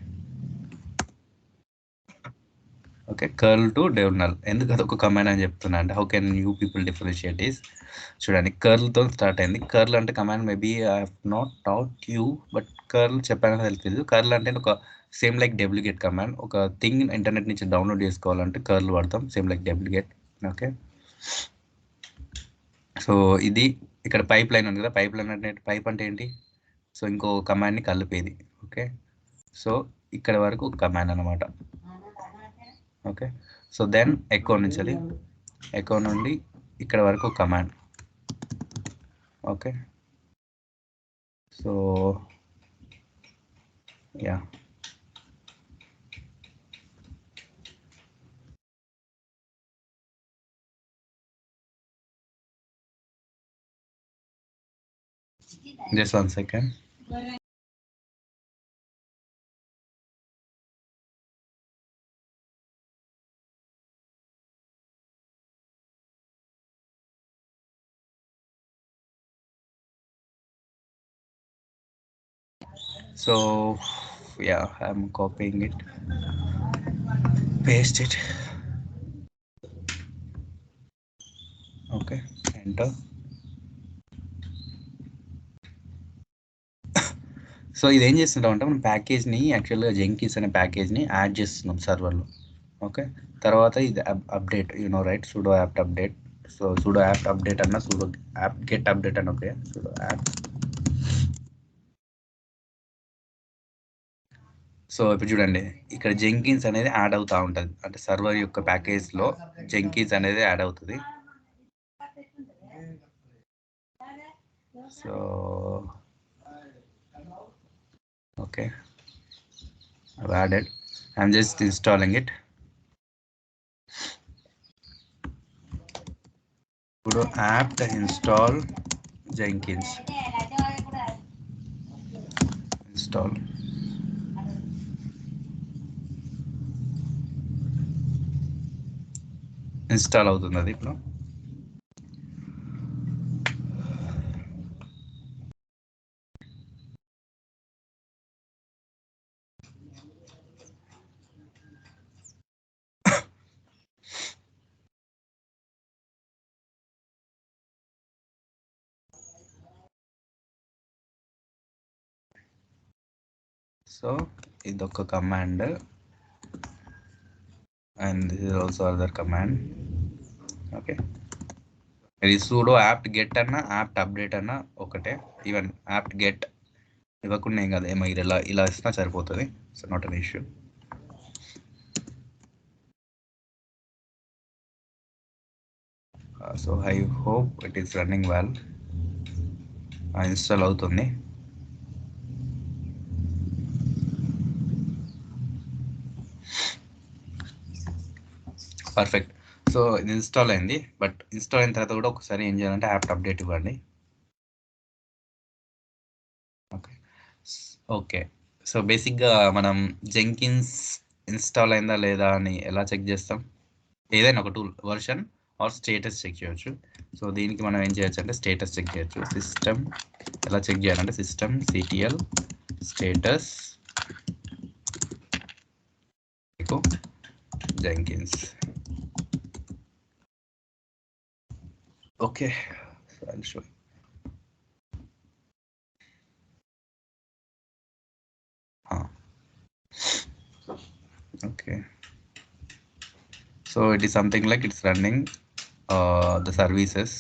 Okay, curl to dev null. ఎందుకు అదొక command అని చెప్తున్నా అంటే, how can you people differentiate is, చూడండి కర్ల్తో స్టార్ట్ అయింది. కర్ల్ అంటే command maybe I have not taught you, but curl చెప్పానని తెలియదు. కర్ల్ అంటే ఒక సేమ్ లైక్ డెబ్లిగేట్ కమాండ్. ఒక థింగ్ ఇంటర్నెట్ నుంచి డౌన్లోడ్ చేసుకోవాలంటే కర్ల్ వాడతాం, సేమ్ లైక్ డెబ్లిగేట్. ఓకే, సో ఇది ఇక్కడ పైప్ లైన్ ఉంది కదా, పైప్ లైన్ అంటే పైప్ అంటే ఏంటి? సో ఇంకో కమాండ్ని కలిపేది. ఓకే, సో ఇక్కడ వరకు కమాండ్ అనమాట. ఓకే, సో దెన్ ఎకో నుంచి, ఎకో నుండి ఇక్కడ వరకు command. Okay, so yeah, just 1 second. So yeah, I'm copying it, paste it. Okay, enter. So ఇది ఏం చేస్తుంటాం అంటే, మనం ప్యాకేజ్ని యాక్చువల్గా జెంకిన్స్ అనే ప్యాకేజ్ని యాడ్ చేస్తున్నాం సర్వర్లో. ఓకే, తర్వాత ఇది update right sudo apt update. So sudo apt update అన్న sudo apt get update అన్న ఓకే. sudo apt. సో ఇప్పుడు చూడండి, ఇక్కడ జెంకిన్స్ అనేది యాడ్ అవుతూ ఉంటుంది, అంటే సర్వర్ యొక్క ప్యాకేజ్లో జెంకిన్స్ అనేది యాడ్ అవుతుంది. So okay, I've added. I'm just installing it. sudo apt install Jenkins. Install. Install అవుతుంది అది ఇప్పుడు. సో ఇదొక command, and this is also other command. Okay, ఇది sudo apt get అన్న apt update అన్న ఒకటే, ఈవెన్ apt get ఇవ్వకుండా ఏం కాదు, ఏమో ఇలా ఇచ్చినా సరిపోతుంది. So not an issue. So I hope it is running well. Install అవుతుంది. పర్ఫెక్ట్. సో ఇది ఇన్స్టాల్ అయింది, బట్ ఇన్స్టాల్ అయిన తర్వాత కూడా ఒకసారి ఏం చేయాలంటే యాప్ అప్డేట్ ఇవ్వండి. ఓకే ఓకే, సో బేసిక్గా మనం జెంకిన్స్ ఇన్స్టాల్ అయిందా లేదా అని ఎలా చెక్ చేస్తాం? ఏదైనా ఒక tool version or status check చేయొచ్చు. సో దీనికి మనం ఏం చేయొచ్చు అంటే స్టేటస్ చెక్ చేయొచ్చు. సిస్టమ్ ఎలా చెక్ చేయాలంటే system ctl status Jenkins. Okay, so I'll show you. Okay, so it is something like it's running the services.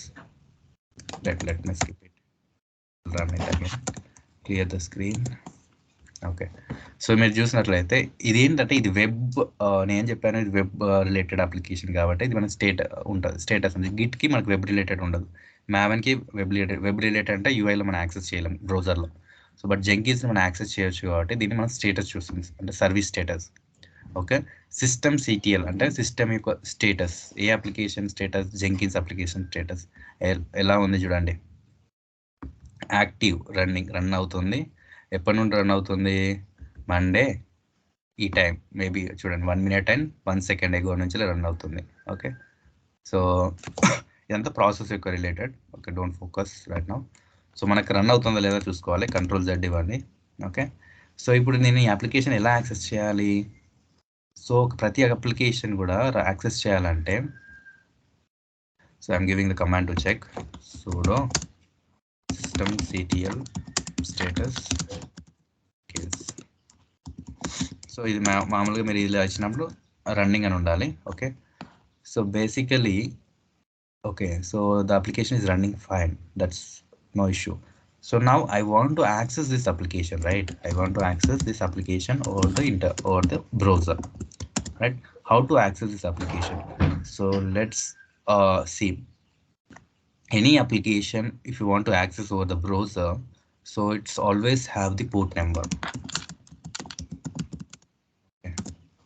Let me skip it, run it again, clear the screen. Okay, so మీరు చూసినట్లయితే ఇది ఏంటంటే ఇది web, నేను చెప్పాను ఇది web related application కాబట్టి ఇది మనకి ఉంటుంది స్టేటస్ అంటే గిట్కి మనకి వెబ్ రిలేటెడ్ ఉండదు. మ్యావెన్కి వెబ్ రిలేటెడ్ అంటే యూఐలో మనం యాక్సెస్ చేయలేం బ్రౌజర్లో. సో బట్ జెంకిన్స్ మనం యాక్సెస్ చేయొచ్చు కాబట్టి దీన్ని మనం స్టేటస్ చూస్తుంది, అంటే service status. Okay, system ctl అంటే సిస్టమ్ యొక్క స్టేటస్, ఏ application status, Jenkins application status ఎలా ఉంది చూడండి. యాక్టివ్, రన్ అవుతుంది. ఎప్పటి నుండి రన్ అవుతుంది? మండే ఈ టైం మేబీ చూడండి 1 minute and 1 second ఎగో నుంచి రన్ అవుతుంది. ఓకే, సో ఇదంతా ప్రాసెస్ యొక్క related. Okay, don't focus right now. So మనకు రన్ అవుతుందో లేదో చూసుకోవాలి, Ctrl+Z ఇవ్వండి. ఓకే, సో ఇప్పుడు నేను ఈ అప్లికేషన్ ఎలా యాక్సెస్ చేయాలి? సో ప్రతి అప్లికేషన్ కూడా యాక్సెస్ చేయాలంటే, so I'm giving the command to check sudo system ctl status case. So ఇది మామూలుగా మీరు ఇలా ఇచ్చినప్పుడు రన్నింగ్ అని ఉండాలి. Okay, so basically okay, so the application is running fine, that's no issue. So now I want to access this application, right? I want to access this application over the browser, right? How to access this application? So let's see. Any application if you want to access over the browser, so it's always have the port number.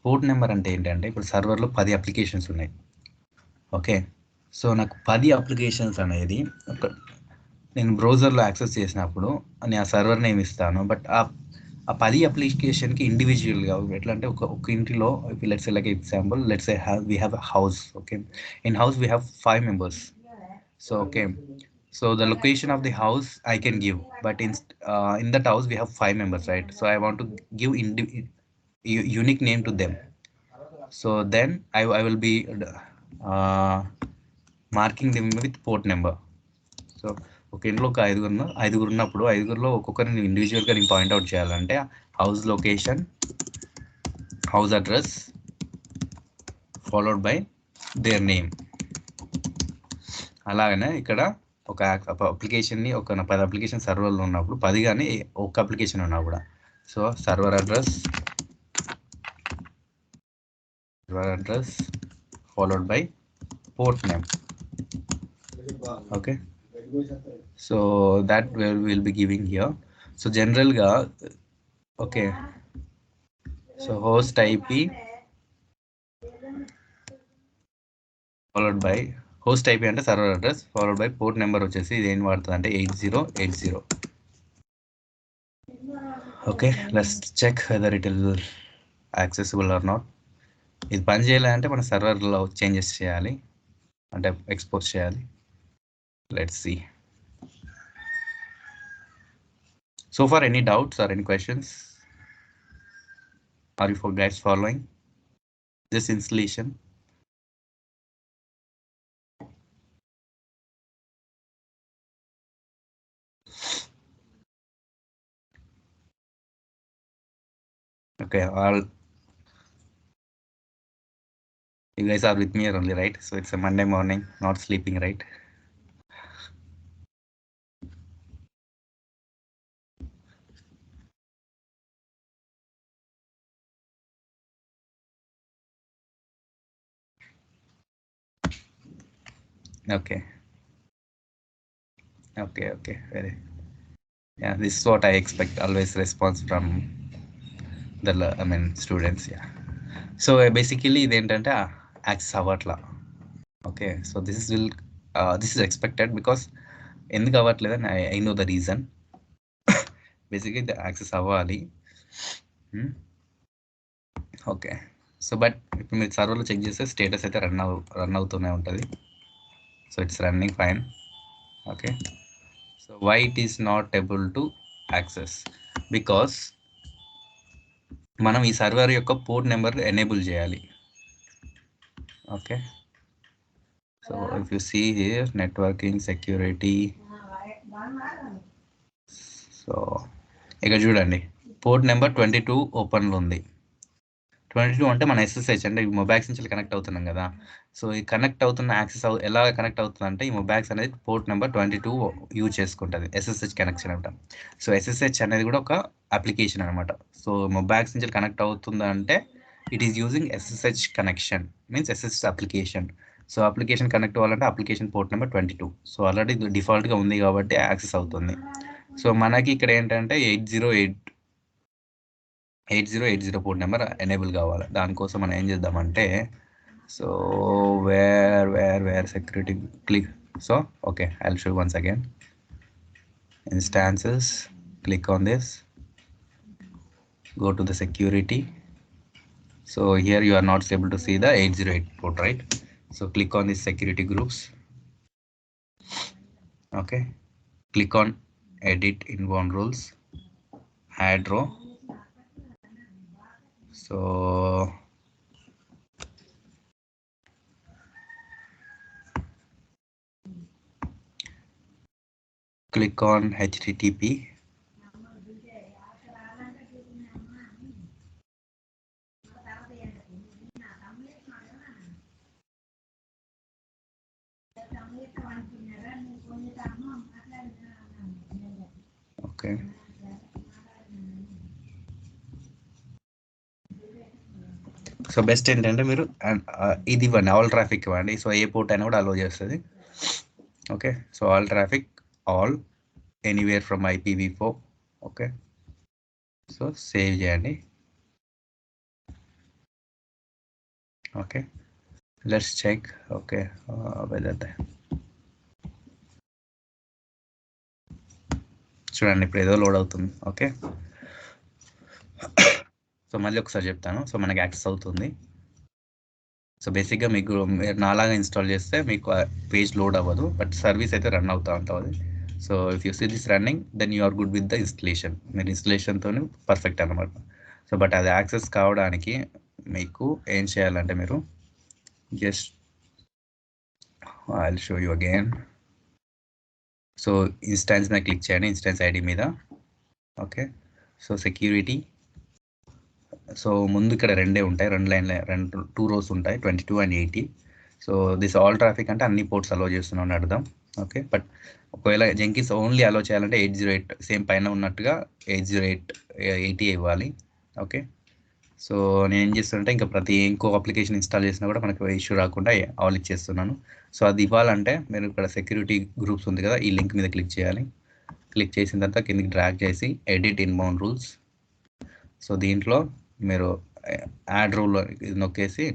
Port number అంటే ఏంటంటే ఇప్పుడు సర్వర్లో 10 applications ఉన్నాయి. Okay, so నాకు 10 applications అనేది నేను బ్రౌజర్లో access చేసినప్పుడు నేను ఆ సర్వర్ నేమ్ ఇస్తాను, బట్ ఆ 10 అప్లికేషన్కి ఇండివిజువల్గా ఎట్లా అంటే ఒక ఇంటిలో let's like example let's we have a house. Okay, in house we have 5 members. So okay, so the location of the house I can give, but in that house we have 5 members, right? So I want to give unique name to them. So then I will be marking them with port number. So ఒక ఇంట్లో ఒక ఐదుగురు ఉన్నప్పుడు ఐదుగురులో ఒక్కొక్కరిని ఇండివిజువల్గా నేను point out చేయాలంటే house location, house address, followed by their name. అలాగనే ఇక్కడ ఒక అప్లికేషన్ని ఒక 10 అప్లికేషన్ సర్వర్లో ఉన్నప్పుడు 10 కానీ ఒక అప్లికేషన్ ఉన్నా కూడా so server address followed by port name. Okay, so that we'll be giving here. So general ga okay, so host IP followed by host IP అంటే server address followed by port number వచ్చేసి ఇది ఏం వాడుతుంది అంటే 8080. Okay, let's check whether it will accessible or not. ఇది పని చేయాలంటే మన సర్వర్లో చేంజెస్ చేయాలి అంటే ఎక్స్పోర్ట్ చేయాలి. Let's see. So far any doubts or any questions? Are you guys following this installation? Okay, all you guys are with me only, right? So it's a Monday morning, not sleeping, right? Okay, very, yeah, this is what I expect, always response from the students. Yeah, so basically ఇది ఏంటంటే access అవ్వట్లా. Okay, so this is expected because ఎందుకు అవ్వట్లేదని I know the reason. బేసిక్గా ఇది access అవ్వాలి. Okay, so but ఇప్పుడు మీరు సర్వర్లో చెక్ చేస్తే స్టేటస్ అయితే రన్ అవుతూనే ఉంటుంది. So it's running fine. Okay, so why it is not able to access because మనం ఈ సర్వర్ యొక్క పోర్ట్ నెంబర్ ఎనేబుల్ చేయాలి. Okay, so if you see here networking security, so ఇక్కడ చూడండి పోర్ట్ నెంబర్ 22 ఓపెన్లో ఉంది. 22 అంటే మన SSH అంటే ఈ మొబైల్స్ నుంచి కనెక్ట్ అవుతున్నాం కదా. సో ఈ కనెక్ట్ అవుతున్న యాక్సెస్ ఎలా కనెక్ట్ అవుతుంది అంటే ఈ మొబైల్స్ అనేది పోర్ట్ నెంబర్ 22 యూజ్ చేసుకుంటుంది SSH కనెక్షన్ అంట. సో SSH అనేది కూడా ఒక అప్లికేషన్ అనమాట. సో మొబైల్స్ నుంచి కనెక్ట్ అవుతుంది అంటే it is using SSH connection, means SSH application. So application connect అవ్వాలంటే application port number 22. So already డిఫాల్ట్గా ఉంది కాబట్టి యాక్సెస్ అవుతుంది. సో మనకి ఇక్కడ ఏంటంటే 8080 పోర్ట్ నెంబర్ ఎనేబుల్ కావాలి. దానికోసం మనం ఏం చేద్దామంటే so where security click. So okay, I'll show once again instances, click on this, go to the security. So here you are not able to see the 808 port, right? So click on these security groups. Okay, click on edit inbound rules, add row. So click on HTTP. Okay, so best ఏంటంటే మీరు ఇది ఇవ్వండి, all traffic ఇవ్వండి. So ఏ port అయినా కూడా allow చేస్తుంది. Okay, so all traffic, all, anywhere from IPv4. Okay, so save చేయండి. Okay, let's check. Okay, whether చూడండి ఇప్పుడు ఏదో లోడ్ అవుతుంది. ఓకే, సో మళ్ళీ ఒకసారి చెప్తాను. సో మనకి యాక్సెస్ అవుతుంది. సో బేసిక్గా మీకు మీరు నాలాగా ఇన్స్టాల్ చేస్తే మీకు పేజ్ లోడ్ అవ్వదు, బట్ సర్వీస్ అయితే రన్ అవుతూ ఉంటుంది. So if you see this running then you are good with the installation. మీరు ఇన్స్టలేషన్తో పర్ఫెక్ట్ అనమాట. సో బట్ అది యాక్సెస్ కావడానికి మీకు ఏం చేయాలంటే మీరు just I will show you again. So instance మీద క్లిక్ చేయండి, ఇన్స్టాన్స్ ID మీద. ఓకే, సో సెక్యూరిటీ, సో ముందు ఇక్కడ రెండే ఉంటాయి, రెండు లైన్ల రెండు 2 rows ఉంటాయి, 22 and 80. So this all traffic అంటే అన్ని పోర్ట్స్ అలో చేస్తున్నాం అని అర్థం. ఓకే, బట్ ఒకవేళ జెంకిన్స్ ఓన్లీ అలో చేయాలంటే 808 సేమ్ పైన ఉన్నట్టుగా 808 80 ఇవ్వాలి. ఓకే, సో నేను ఏం చేస్తానంటే ఇంకా ఇంకో అప్లికేషన్ ఇన్స్టాల్ చేసినా కూడా మనకు ఇష్యూ రాకుండా ఆల్ ఇచ్చేస్తున్నాను. సో అది ఇవ్వాలంటే మీరు ఇక్కడ సెక్యూరిటీ గ్రూప్స్ ఉంది కదా, ఈ లింక్ మీద క్లిక్ చేయాలి. క్లిక్ చేసిన తర్వాత కిందకి డ్రాగ్ చేసి ఎడిట్ ఇన్బౌండ్ రూల్స్. సో దీంట్లో మీరు యాడ్ రూల్ నొక్కేసి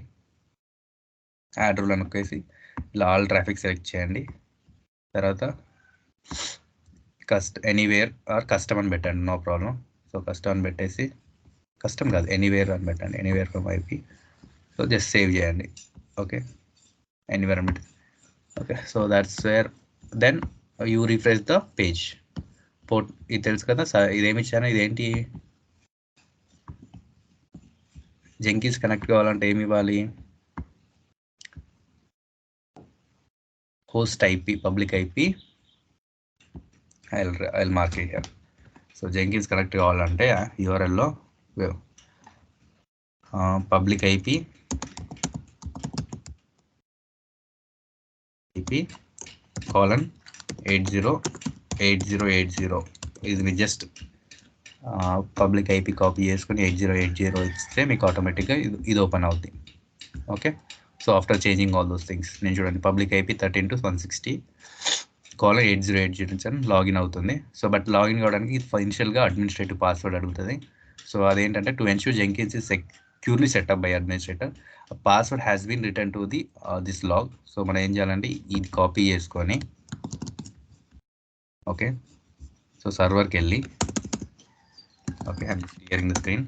ఇలా ఆల్ ట్రాఫిక్ సెలెక్ట్ చేయండి. తర్వాత ఎనీవేర్ ఆర్ కస్టమ్ అని పెట్టండి, నో ప్రాబ్లం. సో కస్టమ్ అని పెట్టేసి, కస్టమ్ కాదు ఎనీవేర్ అని పెట్టండి, anywhere from IP. So just save చేయండి. ఓకే, ఎనీవేర్ అని పెట్టి okay. So that's where then you refresh the page. Port ఇది తెలుసు కదా, ఇదేమి ఇచ్చాను, ఇదేంటి జెంకిన్స్ కనెక్ట్ కావాలంటే ఏమి ఇవ్వాలి, host IP, public IP. I'll mark it here. So Jenkins connect కావాలంటే URL లో public IP colon 808080. ఇది మీరు జస్ట్ పబ్లిక్ ఐపీ కాపీ చేసుకుని 8080 ఇస్తే మీకు ఆటోమేటిక్గా ఇది ఓపెన్ అవుతుంది. Okay, so after changing all those things నేను చూడండి పబ్లిక్ ఐపీ 13/160 కాలర్ 8080 నుంచి లాగిన్ అవుతుంది. సో బట్ లాగిన్ కావడానికి ఇనిషియల్గా అడ్మినిస్ట్రేటివ్ పాస్వర్డ్ అడుగుతుంది. సో అదేంటంటే to ensure Jenkins is securely setup by administrator, password has been written to the this log. So మనం ఏం చేయాలంటే ఇది కాపీ చేసుకొని, ఓకే, సో సర్వర్కి వెళ్ళి, okay I'm clearing the screen,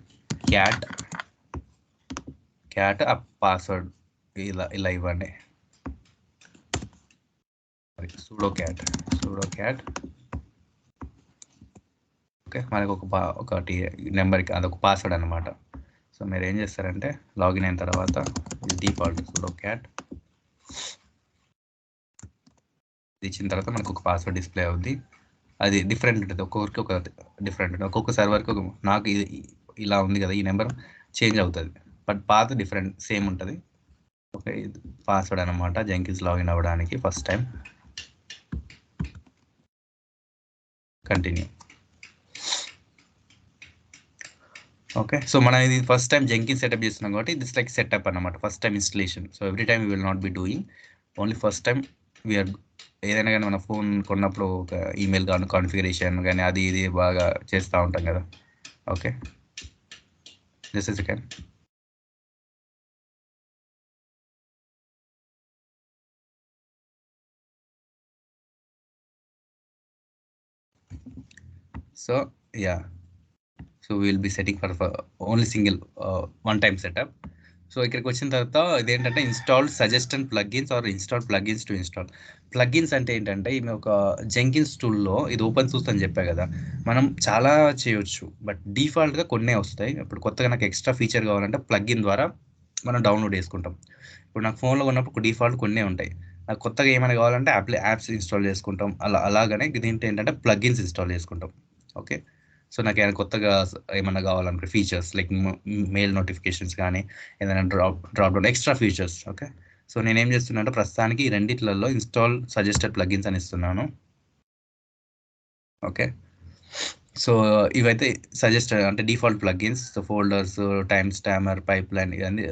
cat ఆ పాస్వర్డ్ ఇలా ఇవ్వండి, sudo cat. ఓకే, మనకు ఒకటి నెంబర్కి అదొక పాస్వర్డ్ అనమాట. సో మీరు ఏం చేస్తారంటే లాగిన్ అయిన తర్వాత డిఫాల్ట్ sudo cat ఇచ్చిన తర్వాత మనకు ఒక పాస్వర్డ్ డిస్ప్లే అవుద్ది. అది డిఫరెంట్ ఉంటుంది, ఒక్కొక్కరికి ఒక డిఫరెంట్ ఉంటుంది. ఒక్కొక్క సర్వర్కి నాకు ఇలా ఉంది కదా, ఈ నెంబర్ చేంజ్ అవుతుంది, బట్ పాత్ డిఫరెంట్ సేమ్ ఉంటుంది. ఓకే, ఇది పాస్వర్డ్ అనమాట జెంకిన్స్ లాగిన్ అవ్వడానికి first time. Continue. Okay, so మనం ఇది ఫస్ట్ టైం జెంకిన్స్ సెటప్ చేస్తున్నాం కాబట్టి దిస్ లైక్ సెటప్ అనమాట, first time installation. So every time will not be doing, only first time we're ఏదైనా కానీ మన ఫోన్ కొన్నప్పుడు ఒక ఈమెయిల్ కానీ కాన్ఫిగరేషన్ కానీ అది ఇది బాగా చేస్తూ ఉంటాం కదా. Okay, just second. So yeah, so will be setting for only single one time setup. So ఇక్కడికి వచ్చిన తర్వాత ఇదేంటంటే install suggested plugins are install plugins to install. Plugins అంటే ఏంటంటే ఈమె ఒక జెంకిన్స్ టూల్లో ఇది ఓపెన్ సోర్స్ అని చెప్పా కదా, మనం చాలా చేయొచ్చు, బట్ డిఫాల్ట్గా కొన్నే వస్తాయి. ఇప్పుడు కొత్తగా నాకు ఎక్స్ట్రా ఫీచర్ కావాలంటే ప్లగ్గిన్ ద్వారా మనం డౌన్లోడ్ చేసుకుంటాం. ఇప్పుడు నాకు ఫోన్లో ఉన్నప్పుడు డిఫాల్ట్ కొన్నే ఉంటాయి, నాకు కొత్తగా ఏమైనా కావాలంటే యాప్స్ ఇన్స్టాల్ చేసుకుంటాం. అలాగనే దీంట్లో ఏంటంటే ప్లగ్గిన్స్ ఇన్స్టాల్ చేసుకుంటాం. ఓకే, సో నాకు ఏమైనా కొత్తగా ఏమన్నా కావాలనుకో ఫీచర్స్ లైక్ మెయిల్ నోటిఫికేషన్స్ కానీ ఏదైనా drop down extra features. Okay, so నేనేం చేస్తున్నా అంటే ప్రస్తుతానికి ఈ రెండిట్లలో ఇన్స్టాల్ సజెస్టెడ్ ప్లగిన్స్ అని ఇస్తున్నాను. ఓకే, సో ఇవైతే సజెస్టెడ్ అంటే default plugins. So folders, time stammer, pipe line ఇవన్నీ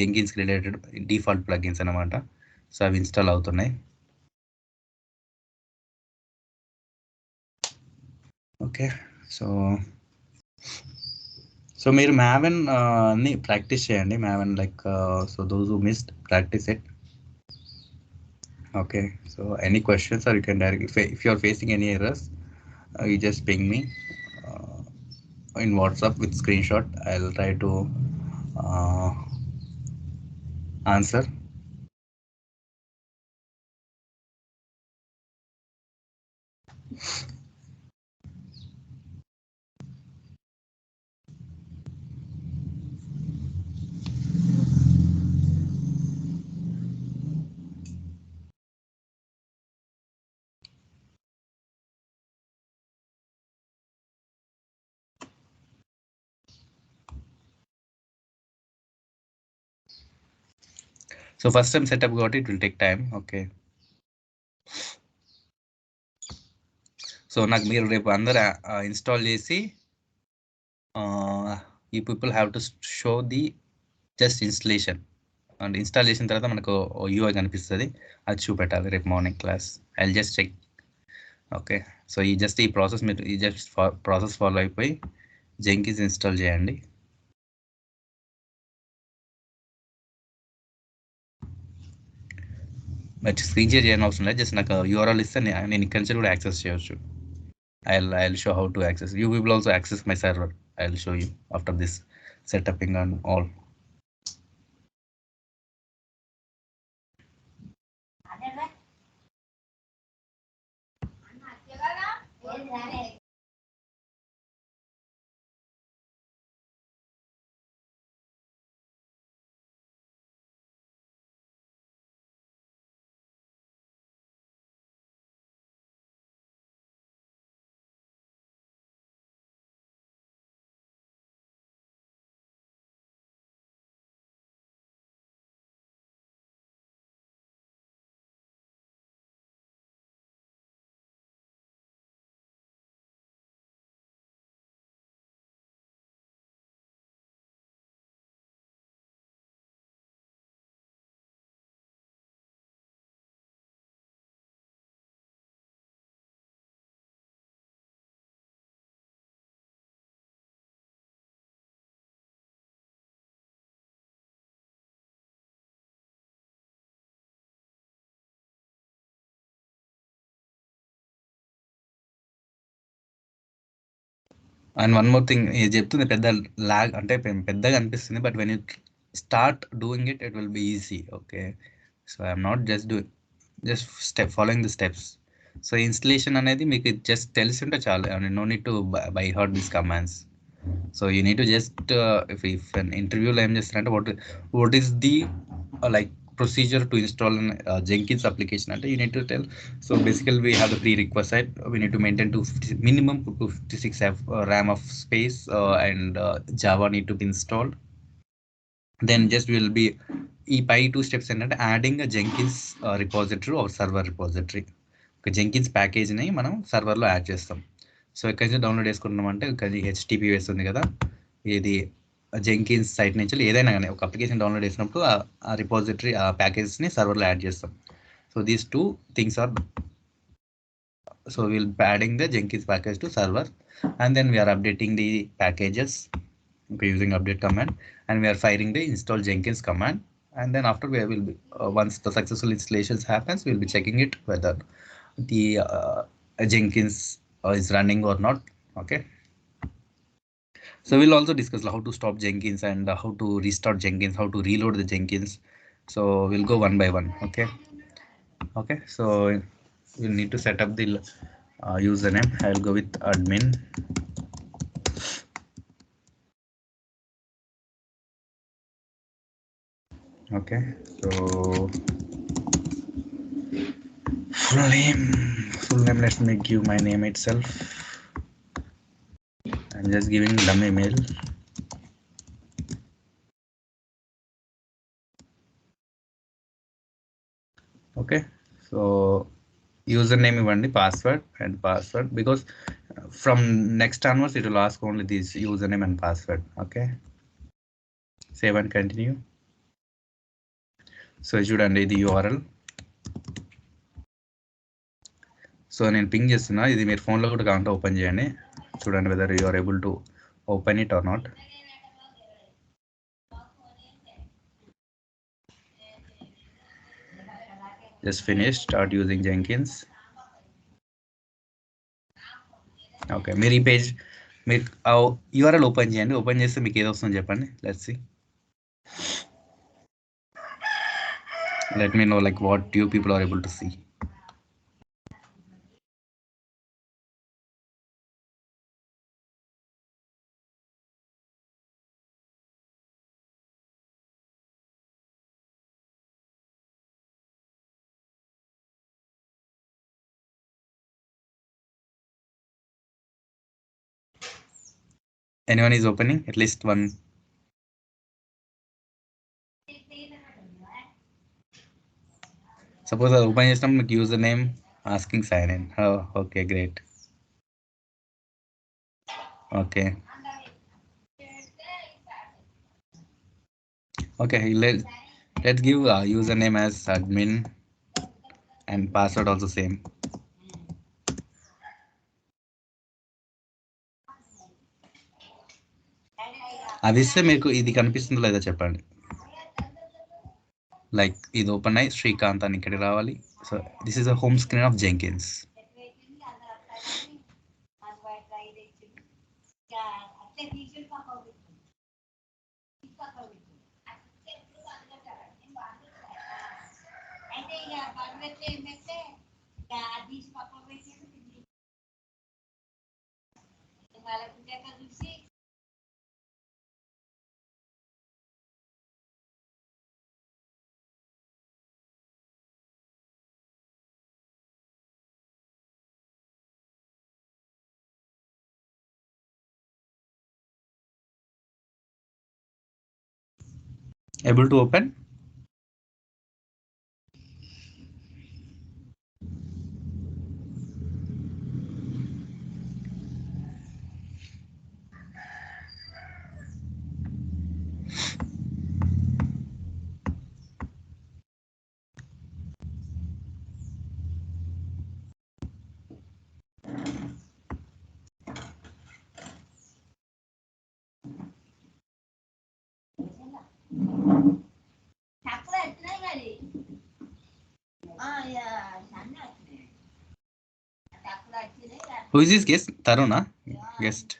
జెంకిన్స్ రిలేటెడ్ డిఫాల్ట్ ప్లగిన్స్ అనమాట. సో అవి ఇన్స్టాల్ అవుతున్నాయి. ఓకే, సో మీరు మ్యావెన్ ని ప్రాక్టీస్ చేయండి, maven like so those who missed practice it. Okay, so any questions, or you can directly, if you are facing any errors, you just ping me in WhatsApp with screenshot. I'll try to uh, answer. So first time setup got it will take time. Okay. So నాకు మీరు రేపు అందరు install చేసి ఈ people have to show the just installation and install చేసిన తర్వాత మనకు UI కనిపిస్తుంది, అది చూపెట్టాలి రేపు morning class. I just check. Okay, so ఈ ప్రాసెస్ మీరు ఈ జస్ట్ ప్రాసెస్ ఫాలో అయిపోయి జెంకిన్స్ ఇన్స్టాల్ చేయండి. మరి స్క్రీన్ షేర్ చేయని అవసరం లేదు, జస్ట్ నాకు యూఆర్ఎల్ ఇస్తే నేను ఇక్కడి నుంచి కూడా యాక్సెస్ చేయవచ్చు. I'll show how to access. You will also access my server. I'll show you after this setuping and all. And one more thing, ఇది చెప్తుంది పెద్ద లాగ్ అంటే పెద్దగా అనిపిస్తుంది, but when you start doing it will be easy. Okay, so I'm not just following the steps. So installation అనేది మీకు just తెలిసి ఉంటే చాలు. No need to by heart this commands. So you need to just if ఇంటర్వ్యూలో ఏం చేస్తారంటే what is the like procedure to install an Jenkins application, and you need to tell. So basically we have the prerequisite, we need to maintain minimum 256 RAM of space, and Java need to be installed. Then just will be ఈ పై 2 steps ఏంటంటే adding Jenkins repository or server repository. ఒక Jenkins ప్యాకేజ్ని మనం సర్వర్లో add చేస్తాం. So ఎక్కడి నుంచి డౌన్లోడ్ చేసుకుంటున్నామంటే ఇక్కడ హెచ్టిపిఎస్ ఉంది కదా, ఇది జెంకిన్స్ సైట్ నుంచి ఏదైనా కానీ ఒక అప్లికేషన్ డౌన్లోడ్ చేసినప్పుడు ఆ రిపాజిటరీ ఆ ప్యాకేజెస్ని సర్వర్లో యాడ్ చేస్తాం. So these 2 things are, so we'll be adding the Jenkins package to server, and then we are updating the packages using update command, and we are firing the install Jenkins command. And then after we will be once the successful installations happens, we'll be checking it whether the Jenkins is running or not. Okay, so we'll also discuss how to stop Jenkins and how to restart Jenkins, how to reload the Jenkins. So we'll go one by one. Okay, so we'll need to set up the username. I'll go with admin. Okay, so full name, let me give my name itself. I'm just giving dummy mail. Okay, so username ఇవ్వండి, password and password, because from next onwards it will ask only this username and password. Okay, save and continue. So చూడండి ఇది URL. So నేను ping చేస్తున్నా, ఇది మీరు ఫోన్లో కూడా కావాలంటే ఓపెన్ చేయండి, చూడండి whether you are able to open it or not. Just finish, start using Jenkins. Okay, మీరు ఈ పేజ్ మీరు URL ఓపెన్ చేయండి, ఓపెన్ చేస్తే మీకు ఏదో వస్తుందో చెప్పండి. Let's see, let me know like what you people are able to see. Anyone is opening at least one? Suppose I open చేసినప్పుడు మీకు user name asking sign in. Okay great. Okay okay let's give username as admin and password also same. అది ఇస్తే మీకు ఇది కనిపిస్తుందో లేదో చెప్పండి. Like ఇది ఓపెన్ అయ్యి శ్రీకాంత్ అని ఇక్కడ రావాలి. So this is a home screen off Jenkins. Able to open? Who is this guest? Taruna? Guest.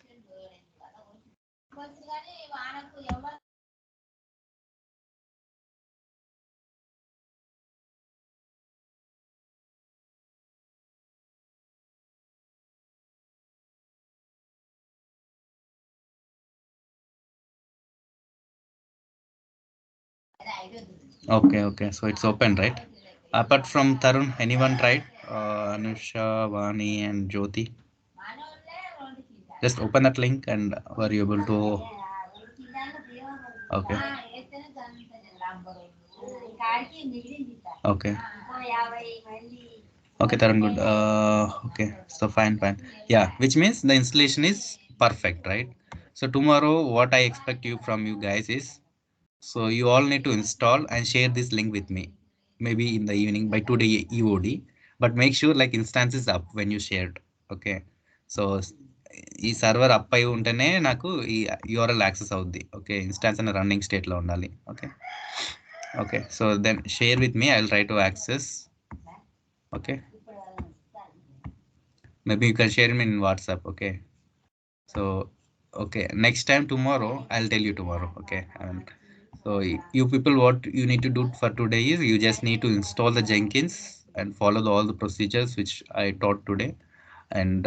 Okay. So it's open, right? Apart from Tarun, anyone tried? Anusha, Vani, and Jyoti. Just open that link and were you able to? Okay. Okay. Okay, Tarun, good. Okay, so fine. Yeah, which means the installation is perfect, right? So tomorrow, what I expect you from you guys is, so you all need to install and share this link with me, maybe in the evening by today EOD. But make sure like instance is up when you shared. Okay, so ఈ server up అయి ఉంటేనే నాకు ఈ URL access అవుద్ది. Okay, instance అనే running స్టేట్లో ఉండాలి. Okay so then share with me, I will try to access. Okay, maybe you can share me in WhatsApp. Okay, so okay, next time tomorrow I'll tell you tomorrow. Okay, and so you people, what you need to do for today is you just need to install the Jenkins and follow all the procedures which I taught today, and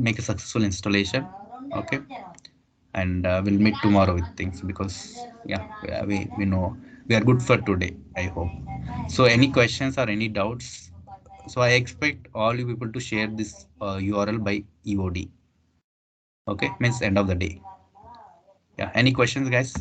make a successful installation. Okay, and we'll meet tomorrow with things, because yeah, we know we are good for today, I hope. So any questions or any doubts? So I expect all you people to share this URL by EOD. Okay, means end of the day. Yeah, any questions guys?